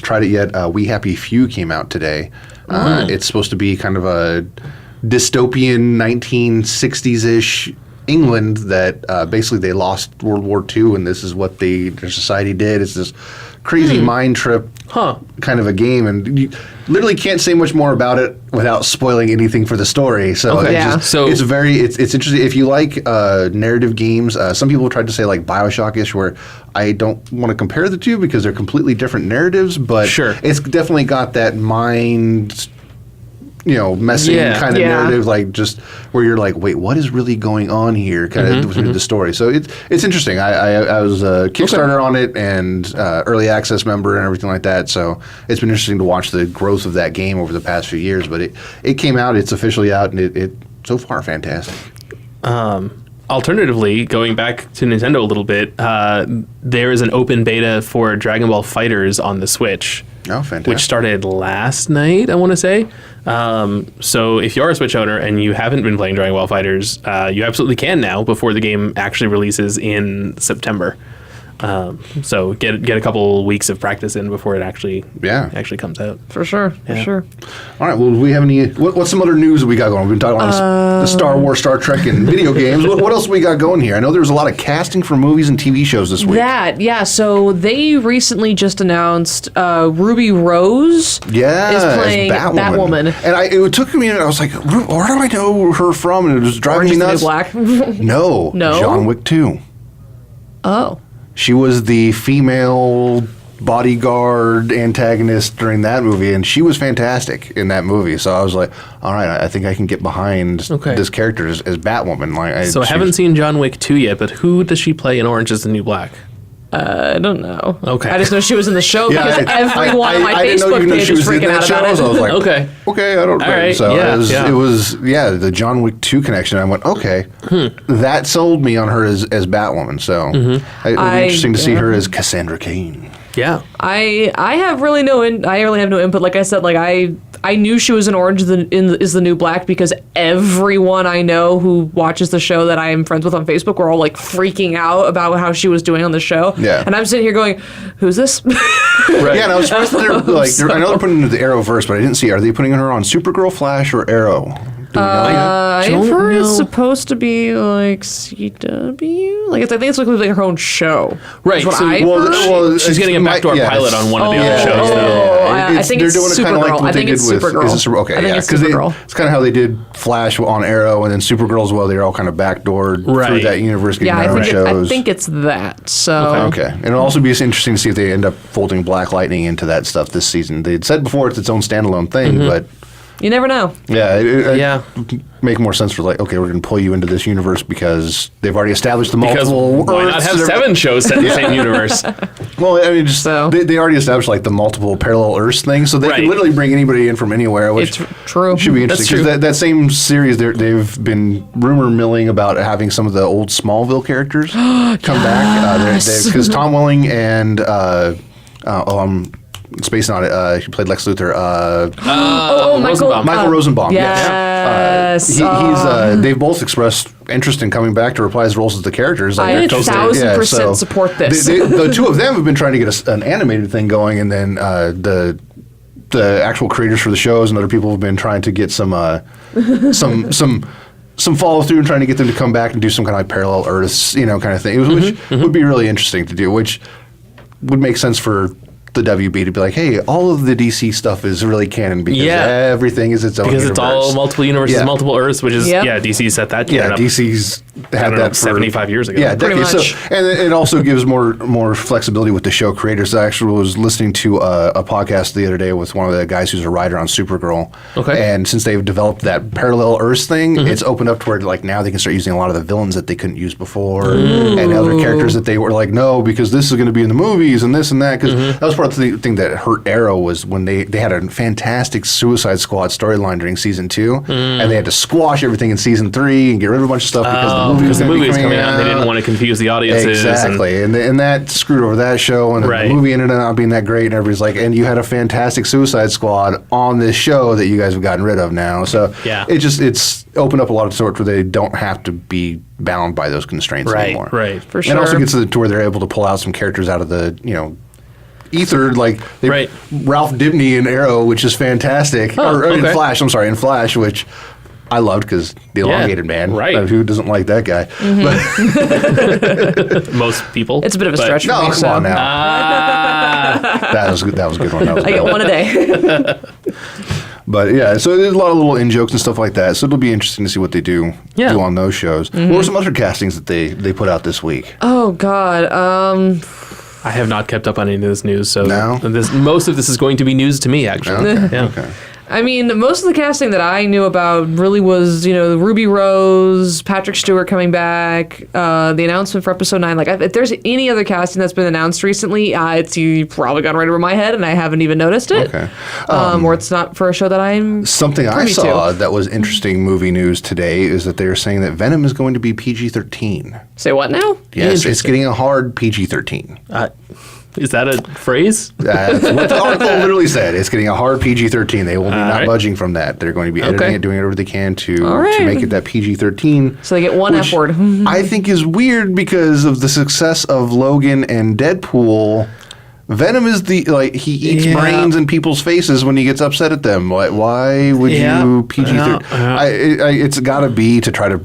S2: tried it yet, We Happy Few came out today. It's supposed to be kind of a dystopian 1960s-ish England that basically they lost World War II, and this is what their society did. It's this crazy mind trip kind of a game, and you literally can't say much more about it without spoiling anything for the story. So
S3: Okay.
S4: Yeah.
S2: it's interesting. If you like narrative games, some people tried to say like BioShock-ish, where I don't want to compare the two because they're completely different narratives, but
S3: Sure.
S2: it's definitely got that mind messing kind of
S4: Yeah.
S2: narrative, like just where you're like, wait, what is really going on here? Kind of through the story. So it's interesting. I was a Kickstarter on it and early access member and everything like that. So it's been interesting to watch the growth of that game over the past few years. But it came out, it's officially out, and it so far fantastic.
S3: Alternatively, going back to Nintendo a little bit, there is an open beta for Dragon Ball FighterZ on the Switch.
S2: Oh, fantastic.
S3: Which started last night, I want to say. So if you are a Switch owner and you haven't been playing Dragon Ball FighterZ, you absolutely can now before the game actually releases in September. So get a couple weeks of practice in before it actually comes out.
S4: for sure.
S2: All right. Well, do we have any? What's some other news that we got going? We've been talking about the Star Wars, Star Trek, and video games. What else we got going here? I know there was a lot of casting for movies and TV shows this week.
S4: So they recently just announced Ruby Rose is playing
S2: as
S4: Batwoman.
S2: And it took me a minute. I was like, where do I know her from? And it was driving me
S4: Orange is the
S2: nuts.
S4: New Black.
S2: No.
S4: No?
S2: John Wick 2.
S4: Oh.
S2: She was the female bodyguard antagonist during that movie, and she was fantastic in that movie. So I was like, all right, I think I can get behind this character as Batwoman.
S3: I haven't seen John Wick 2 yet, but who does she play in Orange is the New Black?
S4: I don't know.
S3: Okay.
S4: I just know she was in the show because everyone on my Facebook page was freaking out about it.
S2: So I was like,
S3: okay,
S2: I don't know.
S3: Right.
S2: So it was the John Wick 2 connection. I went, okay, that sold me on her as Batwoman. So it would be interesting to see her as Cassandra Cain.
S3: Yeah.
S4: I have really no input. Like I said, like I knew she was in Orange is the New Black because everyone I know who watches the show that I am friends with on Facebook were all like freaking out about how she was doing on the show.
S2: Yeah.
S4: And I'm sitting here going, who's this?
S3: Right.
S2: Yeah, and I was surprised I know they're putting her into the Arrowverse, but I didn't see. Are they putting her on Supergirl, Flash, or Arrow?
S4: I've heard it's supposed to be like CW. Like I think it's like her own show.
S3: Right.
S4: What I've heard.
S3: She's getting a backdoor pilot on one of the other shows.
S4: I think it's Supergirl. I think it's Supergirl.
S2: Okay,
S4: I think it's Supergirl.
S2: It's kind of how they did Flash on Arrow, and then Supergirl as well. They're all kind of backdoored through that universe, getting their own shows.
S4: I think it's that. So
S2: okay, and it'll also be interesting to see if they end up folding Black Lightning into that stuff this season. They'd said before it's its own standalone thing, but
S4: you never know.
S2: Yeah, it make more sense for like, okay, we're going to pull you into this universe because they've already established the multiple.
S3: Why not have 7 shows set in the same universe?
S2: Well, I mean, they already established like the multiple parallel Earths thing, so they can literally bring anybody in from anywhere. Which
S4: it's true.
S2: Should be interesting because that same series they've been rumor milling about having some of the old Smallville characters come back because Tom Welling and I'm spacing on it. He played Lex Luthor. Michael Rosenbaum.
S4: Yes.
S2: They've both expressed interest in coming back to reprise roles as the characters.
S4: I 1,000% support this.
S2: The two of them have been trying to get an animated thing going, and then the actual creators for the shows and other people have been trying to get some follow through and trying to get them to come back and do some kind of like parallel Earths, kind of thing, which would be really interesting to do, which would make sense for the WB to be like, hey, all of the DC stuff is really canon because everything is its own universe.
S3: Because it's all multiple universes, multiple Earths, which is, DC set that up.
S2: DC's had that for
S3: 75 years ago.
S2: Yeah, decades. So, and it also gives more flexibility with the show creators. I actually was listening to a podcast the other day with one of the guys who's a writer on Supergirl.
S3: Okay.
S2: And since they've developed that parallel Earths thing, it's opened up to where like now they can start using a lot of the villains that they couldn't use before and other characters that they were like, no, because this is going to be in the movies and this and that. Because that was part of the thing that hurt Arrow was when they had a fantastic Suicide Squad storyline during season 2, and they had to squash everything in season 3 and get rid of a bunch of stuff because the movie was
S3: coming out. They didn't want to confuse the audiences.
S2: Exactly, and that screwed over that show, and the movie ended up not being that great, and everybody's like, and you had a fantastic Suicide Squad on this show that you guys have gotten rid of now. So it's opened up a lot of sorts where they don't have to be bound by those constraints anymore.
S3: Right, for sure.
S2: And it also gets to where they're able to pull out some characters out of the, ether, like Ralph Dibny in Arrow, which is fantastic. In Flash, which I loved because the elongated man. Right. Who doesn't like that guy?
S3: But most people.
S4: It's a bit of a stretch for me.
S2: No, come on now. That was a good one.
S4: I get one a day.
S2: But yeah, so there's a lot of little in-jokes and stuff like that. So it'll be interesting to see what they do on those shows. What were some other castings that they put out this week?
S4: Oh, God.
S3: I have not kept up on any of this news, so
S2: no?
S3: Most of this is going to be news to me, actually.
S2: Okay.
S4: I mean, most of the casting that I knew about really was, Ruby Rose, Patrick Stewart coming back, the announcement for episode 9. Like, if there's any other casting that's been announced recently, it's probably gone right over my head, and I haven't even noticed it.
S2: Okay.
S4: Or it's not for a show that I'm
S2: something I saw that was interesting movie news today is that they're saying that Venom is going to be PG-13.
S4: Say what now?
S2: Yes, it's getting a hard PG-13.
S3: Is that a phrase?
S2: That's what the article literally said. It's getting a hard PG-13. They will be not budging from that. They're going to be editing it, doing whatever they can to make it that PG-13.
S4: So they get one F word.
S2: I think is weird because of the success of Logan and Deadpool. Venom is he eats brains in people's faces when he gets upset at them. Why would you PG-13? It's got to be to try to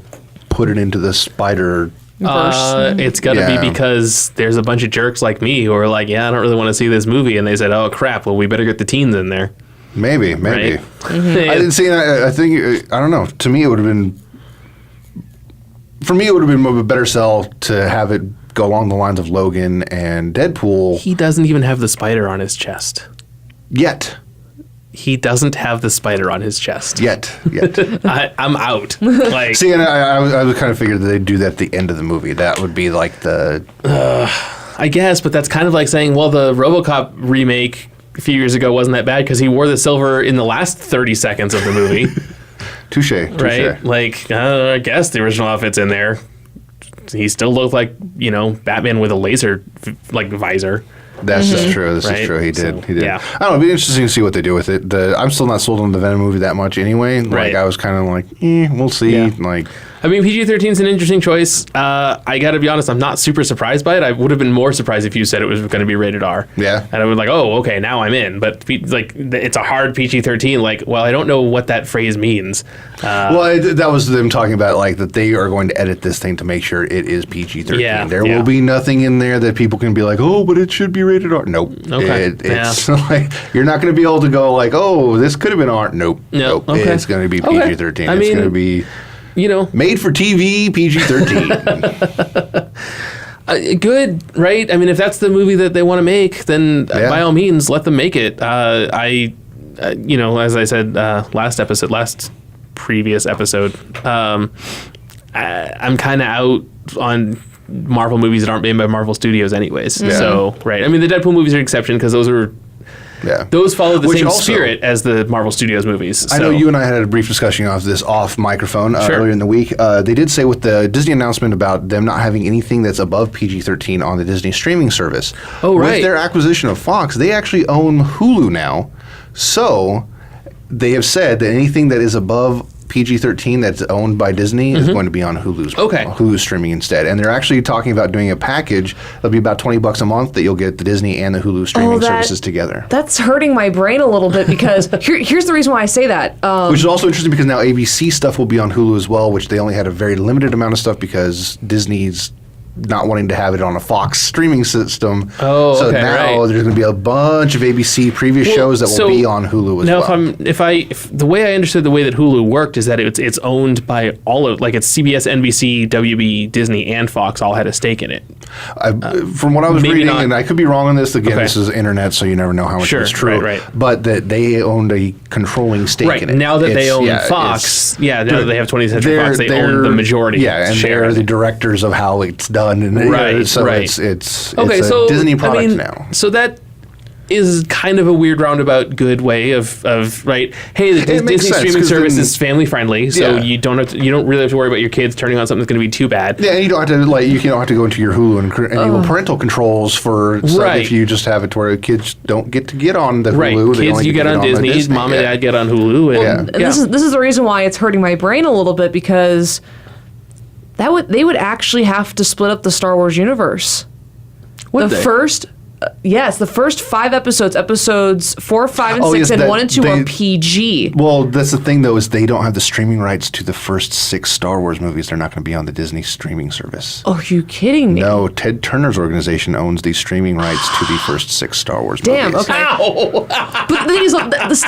S2: put it into the spider.
S3: It's got to be because there's a bunch of jerks like me who are like, I don't really want to see this movie, and they said, oh crap, well we better get the teens in there.
S2: Maybe. Right? I didn't see. I think I don't know. To me, it would have been. For me, it would have been a better sell to have it go along the lines of Logan and Deadpool.
S3: He doesn't even have the spider on his chest.
S2: Yet.
S3: He doesn't have the spider on his chest.
S2: Yet.
S3: I'm out. Like,
S2: See, and I was kind of figured that they'd do that at the end of the movie. That would be like the...
S3: I guess, but that's kind of like saying, well, the RoboCop remake a few years ago wasn't that bad because he wore the silver in the last 30 seconds of the movie.
S2: Touche.
S3: Right? Like, I guess the original outfit's in there. He still looked like, Batman with a laser, visor.
S2: That's just true. This
S3: Right?
S2: is true. He did.
S3: So,
S2: He did.
S3: yeah.
S2: I don't know. It'd be interesting to see what they do with it. I'm still not sold on the Venom movie that much anyway.
S3: Right.
S2: Like, I was kind of like, we'll see.
S3: Yeah.
S2: Like...
S3: I mean, PG-13 is an interesting choice. I got to be honest, I'm not super surprised by it. I would have been more surprised if you said it was going to be rated R.
S2: Yeah.
S3: And I would okay, now I'm in. But it's a hard PG-13. I don't know what that phrase means.
S2: That was them talking about that they are going to edit this thing to make sure it is PG-13.
S3: Yeah,
S2: There
S3: yeah.
S2: will be nothing in there that people can be like, oh, but it should be rated R. Nope.
S3: Okay.
S2: It's you're not going to be able to go oh, this could have been R. Nope.
S3: Okay.
S2: It's going to be
S3: Okay.
S2: PG-13.
S3: I
S2: It's
S3: mean,
S2: going to be made for TV PG-13.
S3: good, right? I mean, if that's the movie that they want to make, then by all means, let them make it. As I said last previous episode, I'm kind of out on Marvel movies that aren't made by Marvel Studios anyways.
S2: Yeah.
S3: So, right. I mean, the Deadpool movies are an exception because those follow the
S2: Which
S3: same
S2: also-
S3: spirit as the Marvel Studios movies.
S2: I know you and I had a brief discussion of this off microphone earlier in the week. They did say with the Disney announcement about them not having anything that's above PG-13 on the Disney streaming service.
S3: Oh, right.
S2: With their acquisition of Fox, they actually own Hulu now. So they have said that anything that is above PG-13 that's owned by Disney is going to be on Hulu's streaming instead. And they're actually talking about doing a package that'll be about $20 a month that you'll get the Disney and the Hulu streaming services together.
S4: That's hurting my brain a little bit because here's the reason why I say that.
S2: Which is also interesting because now ABC stuff will be on Hulu as well, which they only had a very limited amount of stuff because Disney's not wanting to have it on a Fox streaming system.
S3: Oh,
S2: so
S3: okay,
S2: now
S3: right.
S2: there's going to be a bunch of ABC previous shows that will be on Hulu as well.
S3: Now, if the way I understood the way that Hulu worked is that it's owned by all of it's CBS, NBC, WB, Disney, and Fox all had a stake in it.
S2: From what I was
S3: Maybe
S2: reading,
S3: not.
S2: and I could be wrong on this. Again,
S3: Okay.
S2: this is internet, so you never know how much
S3: Sure,
S2: is true.
S3: right.
S2: But that they owned a controlling stake
S3: Right
S2: in it.
S3: now that they own
S2: it's-
S3: Fox, now that they have 20th Century Fox, they
S2: they're-
S3: own the majority.
S2: Yeah, and
S3: share.
S2: they're the directors of how it's done, and
S3: Right,
S2: so
S3: right.
S2: it's
S3: Okay,
S2: a
S3: so
S2: Disney product
S3: I mean,
S2: now.
S3: So that is kind of a weird roundabout good way of right. Hey, the
S2: It makes
S3: Disney
S2: sense,
S3: streaming
S2: 'cause
S3: service
S2: then-
S3: is family friendly, so
S2: Yeah.
S3: you don't really have to worry about your kids turning on something that's going to be too bad.
S2: Yeah, and you don't have to you don't have to go into your Hulu and enable parental controls for stuff
S3: Right.
S2: if you just have it to where kids don't get to get on the
S3: Right,
S2: Hulu. They
S3: kids
S2: only
S3: you get on
S2: the
S3: Disney, mom and
S2: yeah.
S3: dad get on Hulu, and
S2: Yeah.
S4: And this is the reason why it's hurting my brain a little bit because they would actually have to split up the Star Wars universe.
S3: Would
S4: the
S3: they?
S4: first the first 5 episodes 4, 5, and
S2: Oh,
S4: 6,
S2: yes,
S4: and 1 and 2
S2: they-
S4: are PG.
S2: Well, that's the thing, though, is they don't have the streaming rights to the first 6 Star Wars movies. They're not going to be on the Disney streaming service.
S4: Oh, are you kidding me?
S2: No, Ted Turner's organization owns the streaming rights to the first 6 Star Wars
S4: Damn,
S2: movies.
S4: okay. But the thing is,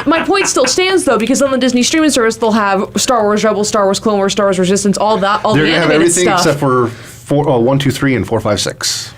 S4: my point still stands, though, because on the Disney streaming service, they'll have Star Wars Rebels, Star Wars Clone Wars, Star Wars Resistance, all that, all
S2: They're
S4: the
S2: going to have
S4: animated
S2: everything
S4: stuff.
S2: except for 1, 2, 3, and 4, 5, 6.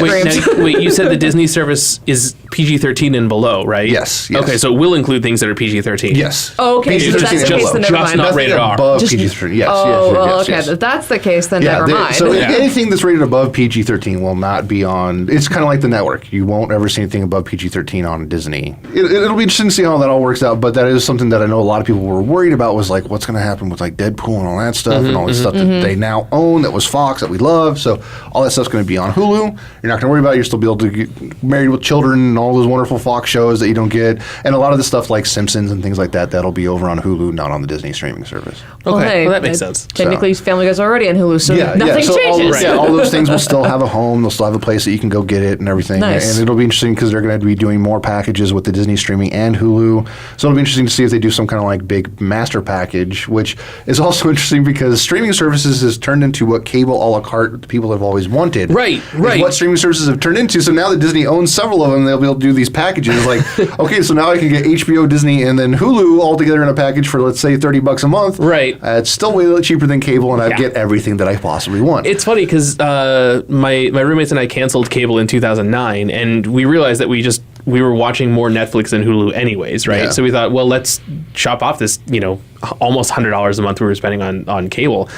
S3: Wait, you said the Disney service is PG-13 and below, right?
S2: Yes.
S3: Okay, so it will include things that are PG-13.
S2: Yes.
S4: Oh, okay, so
S2: PG-13
S4: that's the
S2: and
S4: case,
S2: below.
S4: then never
S3: Just
S4: mind.
S3: not
S4: Nothing
S3: rated R.
S2: Above
S4: Just-
S2: PG-13, yes.
S4: Okay.
S2: Yes.
S4: If that's the case, then never mind.
S2: So
S3: Yeah.
S2: anything that's rated above PG-13 will not be on. It's kind of like the network. You won't ever see anything above PG-13 on Disney. It'll be interesting to see how that all works out. But that is something that I know a lot of people were worried about. Was like, what's going to happen with like Deadpool and all that stuff and all this stuff that they now own that was Fox that we love. So all that stuff's going to be on Hulu. You're not going to worry about it. You'll still be able to get Married with Children and all those wonderful Fox shows that you don't get, and a lot of the stuff like Simpsons and things like that that'll be over on Hulu, not on the Disney streaming service.
S3: Okay, well, that makes sense.
S4: Technically, Family Guy's already on Hulu, so nothing
S2: so
S4: changes.
S2: all those things will still have a home. They'll still have a place that you can go get it and everything.
S4: Nice.
S2: And it'll be interesting because they're going to be doing more packages with the Disney streaming and Hulu. So it'll be interesting to see if they do some kind of like big master package, which is also interesting because streaming services has turned into what cable a la carte people have always wanted.
S3: Right.
S2: Is what streaming streaming services have turned into. So now that Disney owns several of them, they'll be able to do these packages. Like, okay, so now I can get HBO, Disney, and then Hulu all together in a package for, let's say, $30 a month.
S3: Right.
S2: It's still way cheaper than cable, and I get everything that I possibly want.
S3: It's funny because my roommates and I canceled cable in 2009, and we realized that we were watching more Netflix than Hulu anyways, right?
S2: Yeah.
S3: So we thought, well, let's chop off this, almost $100 a month we were spending on cable.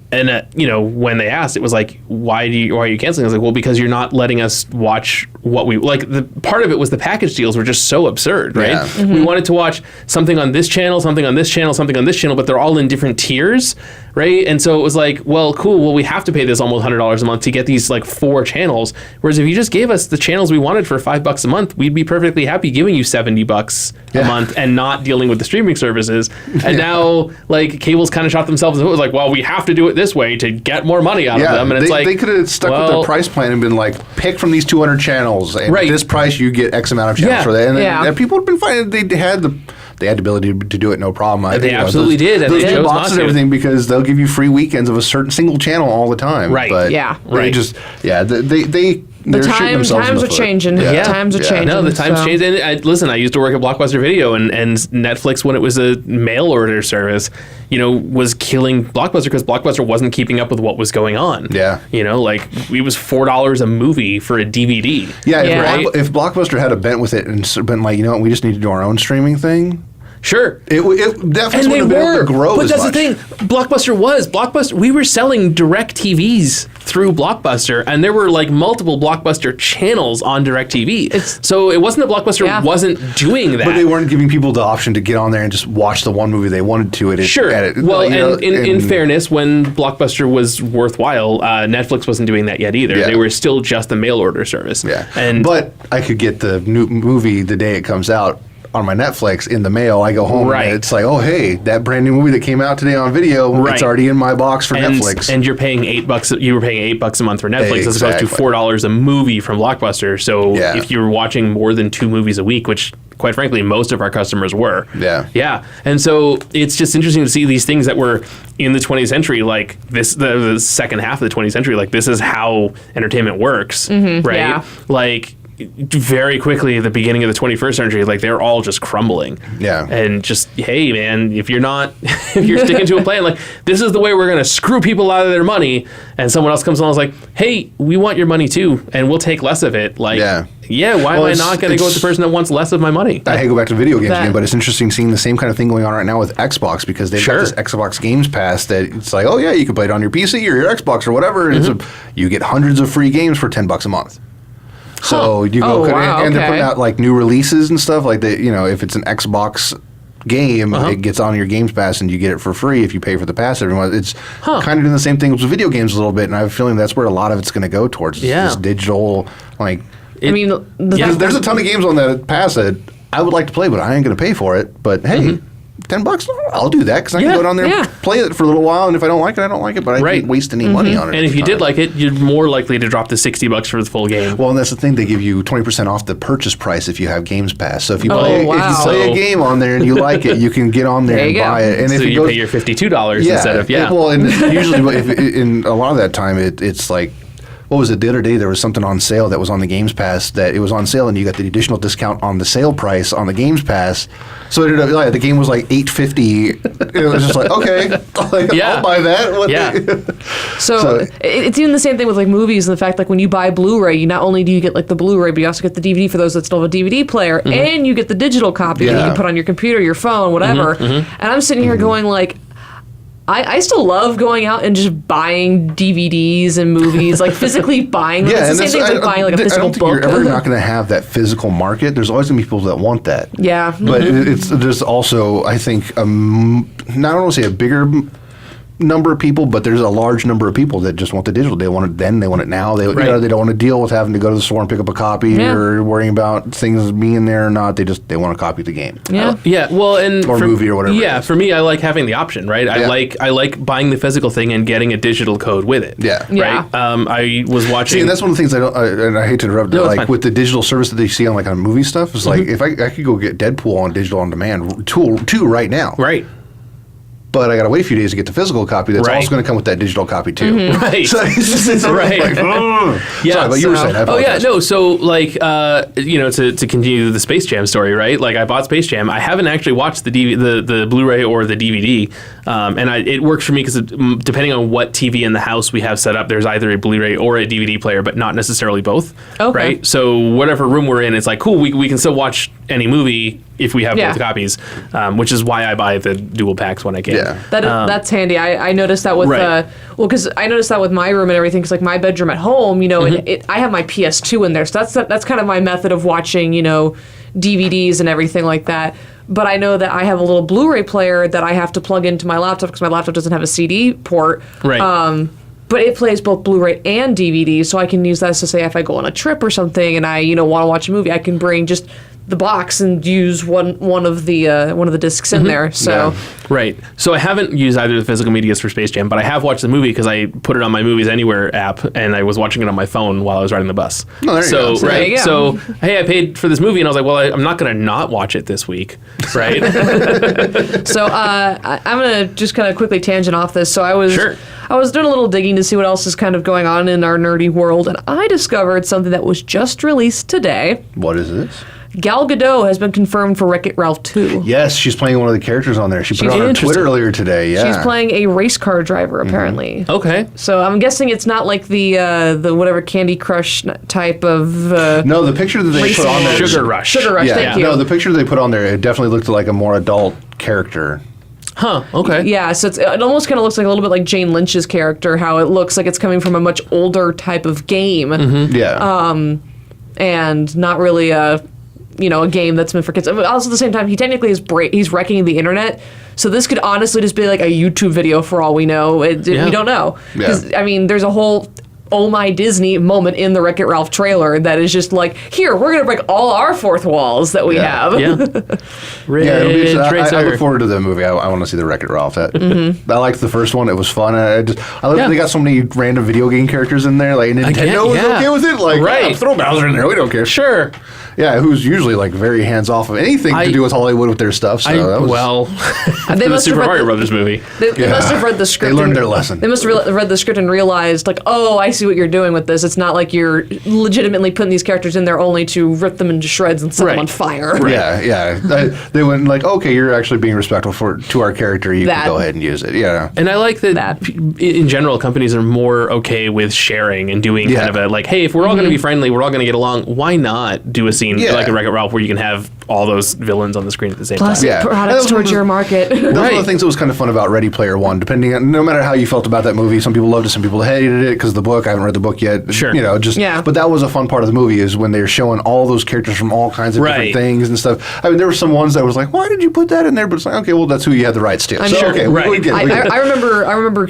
S3: And when they asked, it was like, why are you canceling? I was like, well, because you're not letting us watch what we like. The part of it was the package deals were just so absurd, right?
S2: Yeah.
S4: Mm-hmm.
S3: We wanted to watch something on this channel, something on this channel, something on this channel, but they're all in different tiers, right? And so it was like, well, cool. Well, we have to pay this almost $100 a month to get these like 4 channels. Whereas if you just gave us the channels we wanted for $5 a month, we'd be perfectly happy giving you $70 a month and not dealing with the streaming services. And now like cable's kind of shot themselves in the foot. It was like, well, we have to do it this way to get more money out of them. And it's like,
S2: they could have stuck with their price plan and been like, pick from these 200 channels, and at this price you get X amount of channels for that. And people have been finding they had the ability to do it no problem.
S3: They absolutely did. And
S2: those
S3: they
S2: big
S3: chose
S2: boxes
S3: not
S2: and
S3: to.
S2: everything, because they'll give you free weekends of a certain single channel all the time.
S3: Right.
S2: But
S4: Yeah.
S2: they
S3: Right.
S2: just they're shooting themselves in
S4: times
S2: the
S4: are
S2: foot.
S4: changing.
S2: Yeah.
S4: Times are changing.
S3: No, the times changed. And listen, I used to work at Blockbuster Video, and Netflix, when it was a mail order service, was killing Blockbuster because Blockbuster wasn't keeping up with what was going on.
S2: Yeah.
S3: Like it was $4 a movie for a DVD.
S2: Yeah,
S4: Yeah.
S2: if Blockbuster had a bent with it and been like, we just need to do our own streaming thing.
S3: Sure.
S2: It definitely
S3: And they
S2: wouldn't have been able
S3: were,
S2: to grow
S3: but
S2: as
S3: that's
S2: much.
S3: the thing. Blockbuster. We were selling direct TVs through Blockbuster, and there were like multiple Blockbuster channels on direct TV. So it wasn't that Blockbuster wasn't doing that.
S2: But they weren't giving people the option to get on there and just watch the one movie they wanted to.
S3: Sure. Well, in fairness, when Blockbuster was worthwhile, Netflix wasn't doing that yet either.
S2: Yeah.
S3: They were still just a mail order service.
S2: Yeah.
S3: But
S2: I could get the new movie the day it comes out on my Netflix in the mail. I go home and it's like, oh, hey, that brand new movie that came out today on video, it's already in my box for Netflix.
S3: And you're paying $8. You were paying $8 a month for Netflix as opposed to $4 a movie from Blockbuster. So if you were watching more than 2 movies a week, which quite frankly most of our customers were. Yeah. And so it's just interesting to see these things that were in the 20th century, like this, the second half of the 20th century, like this is how entertainment works, right?
S4: Yeah.
S3: Like very quickly at the beginning of the 21st century, like they're all just crumbling.
S2: Yeah.
S3: And just, hey man, if you're sticking to a plan, like this is the way we're going to screw people out of their money, and someone else comes along and is like, hey, we want your money too, and we'll take less of it. Like, why am I not going to go with the person that wants less of my money?
S2: I hate to go back to video games again, but it's interesting seeing the same kind of thing going on right now with Xbox, because they've got this Xbox Games Pass that it's like, oh yeah, you can play it on your PC or your Xbox or whatever, and you get hundreds of free games for $10 a month. So you go, and they're putting out like new releases and stuff like that. If it's an Xbox game, it gets on your Games Pass and you get it for free if you pay for the pass every month. It's kind of doing the same thing with video games a little bit, and I have a feeling that's where a lot of it's going to go towards. This digital, like. There's a ton of games on that pass that I would like to play, but I ain't going to pay for it. But hey. $10, I'll do that because I can go down there and play it for a little while, and if I don't like it, I don't like it, but I didn't waste any money on it.
S3: And if you did like it, you're more likely to drop the $60 for the full game.
S2: Well, and that's the thing, they give you 20% off the purchase price if you have Games Pass. So if you play a game on there and you like it, you can get on there and buy it. And
S3: so
S2: if
S3: you pay your $52 instead of
S2: Well, and usually in a lot of that time, it's like. What was it? The other day there was something on sale that was on the Games Pass that it was on sale and you got the additional discount on the sale price on the Games Pass. So it ended up, the game was like $8.50. It was just like, okay, I'll buy that.
S4: So it's even the same thing with like movies and the fact like when you buy Blu-ray, you not only do you get like the Blu-ray, but you also get the DVD for those that still have a DVD player, and you get the digital copy that you can put on your computer, your phone, whatever. And I'm sitting here going like, I still love going out and just buying DVDs and movies, like physically buying them. It's the same thing as like buying like a physical
S2: I don't think
S4: book.
S2: you're ever not going to have that physical market. There's always going to be people that want that.
S4: Yeah.
S2: But there's also, I think, not want to say a bigger number of people, but there's a large number of people that just want the digital. They want it then, they want it now. They they don't want to deal with having to go to the store and pick up a copy or worrying about things being there or not. They want to copy the game.
S3: Well, and
S2: or movie or whatever.
S3: Yeah, for me, I like having the option, right? I like buying the physical thing and getting a digital code with it. Right. I was watching.
S2: See, and that's one of the things I don't. And I hate to interrupt. Like with the digital service that they see on like on movie stuff, it's like if I could go get Deadpool on digital on demand two right now.
S3: Right.
S2: but I got to wait a few days to get the physical copy. That's
S3: Right.
S2: also going to come with that digital copy too.
S3: Right.
S2: So it's
S3: Right.
S2: like, ugh.
S3: Yeah,
S2: Sorry, but you were saying. I
S3: oh yeah,
S2: apologize.
S3: no. So like, to continue the Space Jam story, right? Like I bought Space Jam. I haven't actually watched the the Blu-ray or the DVD, and it works for me because depending on what TV in the house we have set up, there's either a Blu-ray or a DVD player, but not necessarily both.
S4: Okay.
S3: Right. So whatever room we're in, it's like cool. We can still watch any movie if we have
S4: Yeah.
S3: both copies, which is why I buy the dual packs when I can.
S2: Yeah.
S4: That's handy. I noticed that with
S3: Right.
S4: because I noticed that with my room and everything. Because like my bedroom at home, you know, I have my PS2 in there, so that's kind of my method of watching, you know, DVDs and everything like that. But I know that I have a little Blu-ray player that I have to plug into my laptop because my laptop doesn't have a CD port.
S3: Right.
S4: But it plays both Blu-ray and DVD, so I can use that to say if I go on a trip or something and I, you know, want to watch a movie, I can bring just the box and use one of the discs in there. So
S2: Yeah.
S3: Right. So I haven't used either of the physical medias for Space Jam, but I have watched the movie because I put it on my Movies Anywhere app and I was watching it on my phone while I was riding the bus.
S2: Oh, there you
S3: so
S2: go. So
S4: there
S3: right.
S4: you go.
S3: So hey, I paid for this movie and I was like, well, I'm not going to not watch it this week, right?
S4: I'm gonna just kind of quickly tangent off this. So I was
S3: Sure.
S4: doing a little digging to see what else is kind of going on in our nerdy world, and I discovered something that was just released today.
S2: What is this?
S4: Gal Gadot has been confirmed for Wreck-It Ralph 2.
S2: Yes, she's playing one of the characters on there. She put it on her
S3: Interesting.
S2: Twitter earlier today. Yeah.
S4: She's playing a race car driver, apparently.
S3: Okay.
S4: So I'm guessing it's not like the whatever Candy Crush type of.
S2: No, the picture that they
S4: Racing.
S2: put on there.
S3: Sugar Rush.
S4: Sugar Rush,
S2: Yeah.
S4: thank you.
S2: No, the picture they put on there, it definitely looked like a more adult character.
S3: Huh. Okay.
S4: Yeah, so it almost kind of looks like a little bit like Jane Lynch's character, how it looks like it's coming from a much older type of game,
S2: Yeah.
S4: and not really a game that's meant for kids. But also at the same time, he technically is he's wrecking the internet, so this could honestly just be like a YouTube video for all we know.
S3: Yeah.
S4: We don't know. 'Cause,
S2: Yeah.
S4: I mean, there's a whole "Oh My Disney" moment in the Wreck-It Ralph trailer that is just like, here, we're gonna break all our fourth walls that we
S2: Yeah.
S4: have.
S3: Yeah.
S2: Yeah, it'll be, I
S3: Racer.
S2: look forward to the movie. I want to see the Wreck-It Ralph. I liked the first one. It was fun. I like
S3: Yeah.
S2: that they got so many random video game characters in there. Like Nintendo was
S3: yeah.
S2: okay with it. Like,
S3: Right.
S2: yeah, throw Bowser in there. We don't care.
S3: Sure.
S2: Yeah, who's usually like very hands off of anything to do with Hollywood with their stuff. So that was,
S4: They
S3: the
S4: must have
S3: Super
S4: read
S3: Mario
S4: the-
S3: Brothers movie.
S4: They
S2: Yeah.
S4: must have read the script.
S2: They learned
S4: and-
S2: their lesson.
S4: They must have read the script and realized, like, oh, I see what you're doing with this. It's not like you're legitimately putting these characters in there only to rip them into shreds and set them
S3: Right.
S4: on fire.
S2: Yeah. They went like, okay, you're actually being respectful to our character. You
S4: That-
S2: can go ahead and use it. Yeah.
S3: And I like that,
S4: That.
S3: In general, companies are more okay with sharing and doing kind of a like, hey, if we're all going to be friendly, we're all going to get along. Why not do a scene
S2: Yeah.
S3: like a Wreck-It Ralph where you can have all those villains on the screen at the same
S4: Plus,
S3: time?
S2: Yeah.
S4: products
S2: That
S4: towards
S2: was-
S4: your market.
S2: That's one of
S3: Right.
S2: the things that was kind of fun about Ready Player One. Depending on, no matter how you felt about that movie, some people loved it, some people hated it because of the book. I haven't read the book yet.
S3: Sure.
S2: You know, just
S4: Yeah.
S2: But that was a fun part of the movie is when they're showing all those characters from all kinds of
S3: Right.
S2: different things and stuff. I mean, there were some ones that was like, why did you put that in there? But it's like, okay, well, that's who you had the rights to.
S4: I'm
S2: So
S4: sure.
S2: okay,
S3: Right.
S2: we get it. We get it.
S4: I remember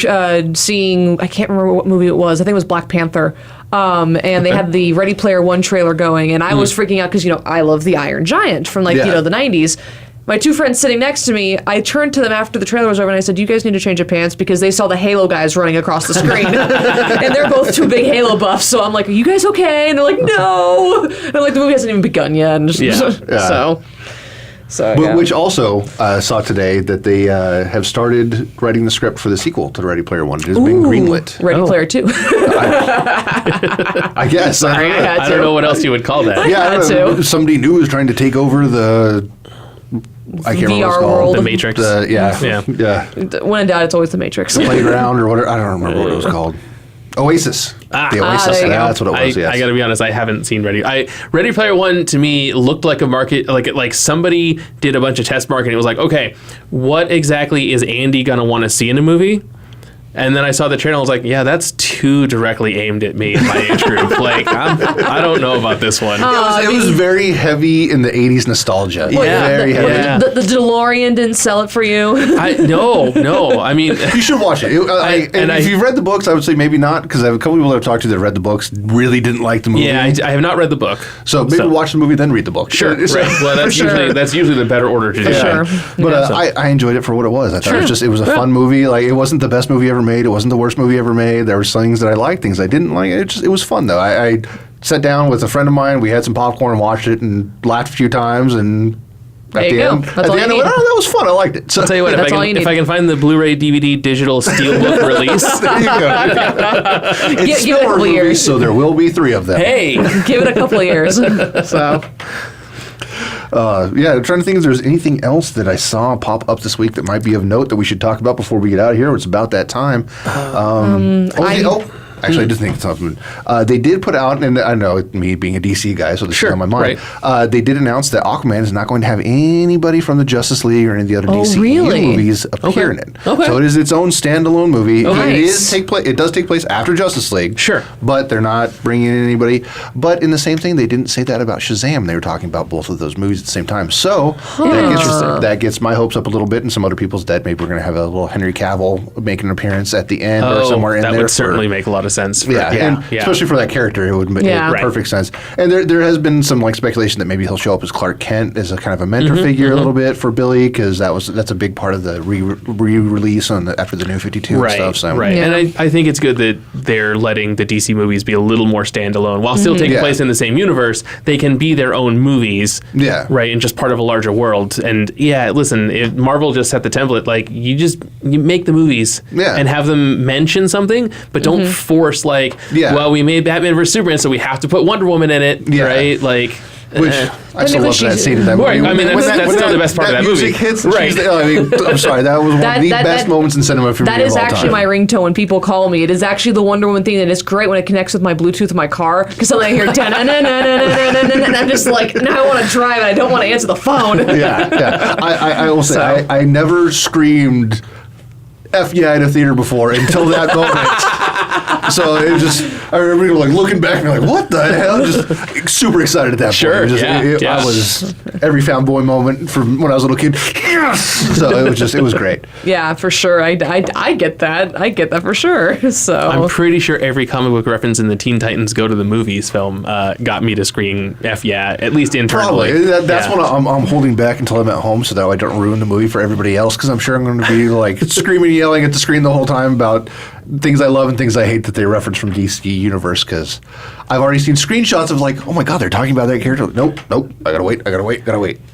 S4: seeing, I can't remember what movie it was. I think it was Black Panther. And they had the Ready Player One trailer going, and I was freaking out because, I love the Iron Giant from
S2: Yeah.
S4: the 90s. My two friends sitting next to me, I turned to them after the trailer was over and I said, you guys need to change your pants because they saw the Halo guys running across the screen. And they're both two big Halo buffs. So I'm like, are you guys okay? And they're like, no. And I'm like, the movie hasn't even begun yet. And
S3: Yeah.
S4: So
S2: But
S4: yeah.
S2: which also saw today that they have started writing the script for the sequel to Ready Player One. It has been greenlit.
S4: Ready
S3: Oh.
S4: Player 2.
S2: I guess.
S4: Sorry, I had
S3: I don't
S4: to.
S3: know what else you would call that.
S2: Yeah, I
S4: had
S2: don't know.
S4: to.
S2: Somebody new is trying to take over the. I can't remember what it's
S4: VR
S2: called.
S4: world.
S3: The Matrix.
S2: Yeah.
S4: When in doubt, it's always the Matrix.
S2: Playground or whatever. I don't remember what it was called. Oasis. The Oasis.
S4: there you go.
S2: That's what it was. Yes.
S3: I got to be honest. I haven't seen Ready Player One. To me, looked like a market, like somebody did a bunch of test marketing. It was like, okay, what exactly is Andy gonna want to see in a movie? And then I saw the trailer. I was like, yeah, that's too directly aimed at me and my age group. Like, I don't know about this one.
S2: It was very heavy in the 80s nostalgia.
S3: Yeah.
S2: Very heavy.
S3: Yeah.
S4: The DeLorean didn't sell it for you.
S3: No. I mean,
S2: You should watch it. If you've read the books, I would say maybe not, because I have a couple people that I've talked to that read the books really didn't like the movie.
S3: yeah, I have not read the book.
S2: So maybe watch the movie, then read the book.
S3: Sure. Right.
S2: So-
S3: Well, that's usually the better order to do.
S4: sure.
S2: But I enjoyed it for what it was. I thought it was a fun movie. Like, it wasn't the best movie ever made. It wasn't the worst movie ever made. There were things that I liked, things I didn't like. It was fun though. I sat down with a friend of mine. We had some popcorn and watched it and laughed a few times, and
S4: There
S2: at
S4: you
S2: the
S4: go.
S2: end.
S4: That's
S2: At
S4: all
S2: the
S4: you
S2: end, I
S4: need.
S2: went, that was fun. I liked it. So
S3: I'll tell you what,
S4: That's all you need.
S3: if I can find the Blu-ray DVD digital steelbook release,
S2: there you go. It's
S4: Give it a couple
S2: Spielberg
S4: years.
S2: movies, so there will be 3 of them.
S3: hey,
S4: Give it a couple of years. So
S2: Yeah, I'm trying to think if there's anything else that I saw pop up this week that might be of note that we should talk about before we get out of here. It's about that time. Actually, I just think it's something. They did put out, and I know it, me being a DC guy, so this
S3: Sure,
S2: is on my mind.
S3: right.
S2: They did announce that Aquaman is not going to have anybody from the Justice League or any of the other DC
S4: really?
S2: movies appear in it.
S3: Okay.
S2: So it is its own standalone movie.
S4: Nice.
S2: It does take place after Justice League.
S3: Sure.
S2: But they're not bringing in anybody. But in the same thing, they didn't say that about Shazam. They were talking about both of those movies at the same time. So that gets my hopes up a little bit, and some other people's that maybe we're going to have a little Henry Cavill make an appearance at the end or somewhere in
S3: that
S2: there.
S3: would certainly make a lot of sense.
S2: And especially for that character, it would make perfect sense. And there has been some speculation that maybe he'll show up as Clark Kent as a kind of a mentor figure a little bit for Billy, because that's a big part of the re-release after the New 52 and stuff. So.
S3: Right.
S4: Yeah.
S3: And I think it's good that they're letting the DC movies be a little more standalone. While still taking place in the same universe, they can be their own movies.
S2: Yeah.
S3: Right. And just part of a larger world. And listen, if Marvel just set the template, you make the movies and have them mention something, but don't force well, we made Batman vs Superman, so we have to put Wonder Woman in it, right?
S2: Which I still love that scene in that movie.
S3: Right, I mean, that's still the best part of that movie.
S2: Music hits,
S3: right?
S2: I'm sorry, that was one of the best moments in cinema for me.
S4: That is actually my ringtone when people call me. It is actually the Wonder Woman theme, and it's great when it connects with my Bluetooth in my car, because suddenly I hear and I'm just like, now I want to drive and I don't want to answer the phone.
S2: I will say, I never screamed F yeah in a theater before until that moment. So it just, I remember looking back and what the hell? Just super excited at that point. I was every found boy moment from when I was a little kid. Yes! So it was great.
S4: Yeah, for sure. I get that. I get that for sure. So
S3: I'm pretty sure every comic book reference in the Teen Titans Go to the Movies film got me to scream F yeah, at least internally.
S2: Probably. That's what I'm holding back until I'm at home so that I don't ruin the movie for everybody else, because I'm sure I'm going to be screaming and yelling at the screen the whole time about things I love and things I hate that they reference from DC Universe, because I've already seen screenshots of oh my god, they're talking about that character. Nope, I gotta wait.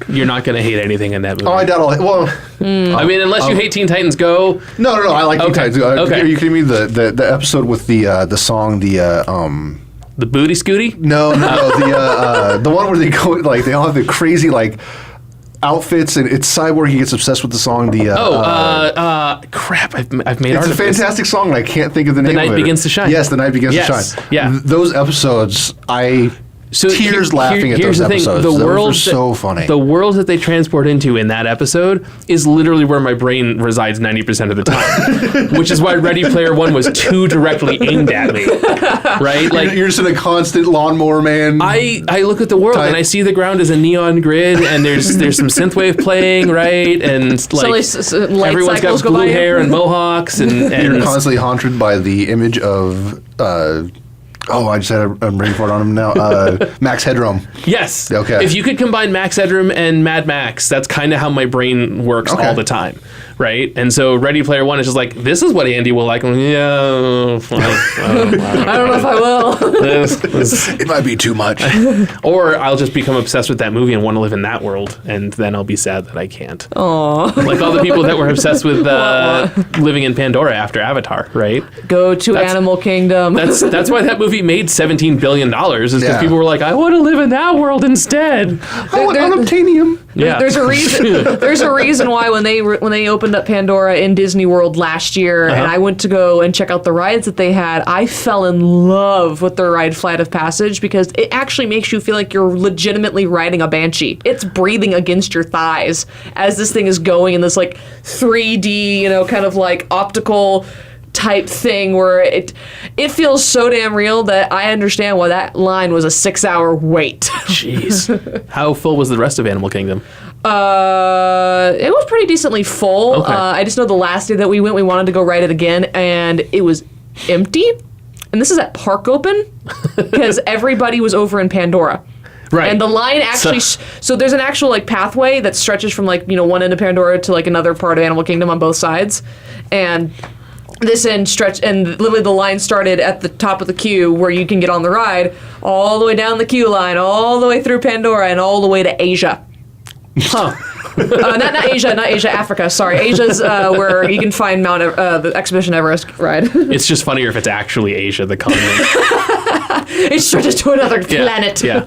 S2: You're
S3: not going to hate anything in that movie.
S2: Oh, I doubt all. Well,
S3: I mean, unless you hate Teen Titans Go.
S2: No, I like Teen Titans.
S3: Okay.
S2: Are you kidding me? The episode with the song
S3: the Booty Scooty?
S2: No, the one where they go they all have the crazy outfits, and it's Cyborg. He gets obsessed with the song.
S3: Crap! I've made
S2: it's a fantastic song, and I can't think of the name.
S3: The Night Begins to Shine.
S2: Yes, The Night Begins to Shine.
S3: Yeah,
S2: those episodes, tears laughing at those episodes. Those were so funny.
S3: The world that they transport into in that episode is literally where my brain resides 90% of the time, which is why Ready Player One was too directly aimed at me. Right?
S2: You're just in a constant lawnmower man.
S3: I look at the world and I see the ground as a neon grid, and there's some synthwave playing, right? And everyone's got blue hair and mohawks, and
S2: you're constantly haunted by the image of. I just had a brain fart on him now. Max Headroom.
S3: Yes.
S2: Okay.
S3: If you could combine Max Headroom and Mad Max, that's kind of how my brain works all the time, right? And so Ready Player One is just this is what Andy will like. I don't
S4: know if I will.
S2: It might be too much.
S3: Or I'll just become obsessed with that movie and want to live in that world, and then I'll be sad that I can't.
S4: Aww.
S3: Like all the people that were obsessed with living in Pandora after Avatar, right?
S4: Go to Animal Kingdom.
S3: That's why that movie made $17 billion, is because people were like, I want to live in that world instead.
S2: I want unobtainium.
S3: Yeah.
S4: There's a reason. There's a reason why when they opened up Pandora in Disney World last year, and I went to go and check out the rides that they had, I fell in love with their ride Flight of Passage, because it actually makes you feel like you're legitimately riding a banshee. It's breathing against your thighs as this thing is going in this 3D, kind of optical type thing where it feels so damn real that I understand why that line was a 6-hour wait.
S3: Jeez. How full was the rest of Animal Kingdom?
S4: It was pretty decently full.
S3: Okay.
S4: I just know the last day that we went, we wanted to go ride it again, and it was empty. And this is at Park Open, because everybody was over in Pandora.
S3: Right.
S4: And the line actually, so there's an actual pathway that stretches from one end of Pandora to another part of Animal Kingdom on both sides. And this end stretched, and literally the line started at the top of the queue where you can get on the ride, all the way down the queue line, all the way through Pandora, and all the way to Asia. Not Asia, Africa. Sorry, Asia's where you can find the Expedition Everest ride.
S3: It's just funnier if it's actually Asia, the continent.
S4: It's stretches to another planet.
S3: Yeah.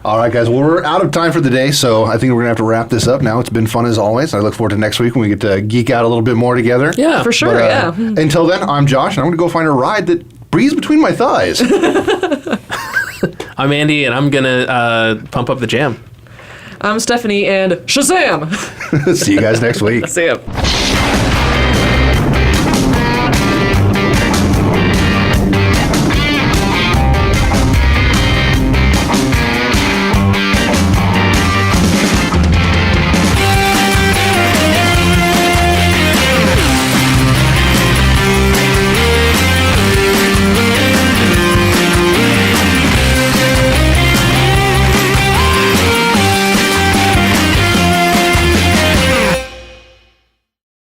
S2: All right, guys. Well, we're out of time for the day, so I think we're going to have to wrap this up now. It's been fun as always. I look forward to next week when we get to geek out a little bit more together.
S3: Yeah.
S4: For sure,
S2: But, Until then, I'm Josh, and I'm going to go find a ride that breathes between my thighs.
S3: I'm Andy, and I'm going to pump up the jam.
S4: I'm Stephanie, and Shazam!
S2: See you guys next week.
S4: See ya.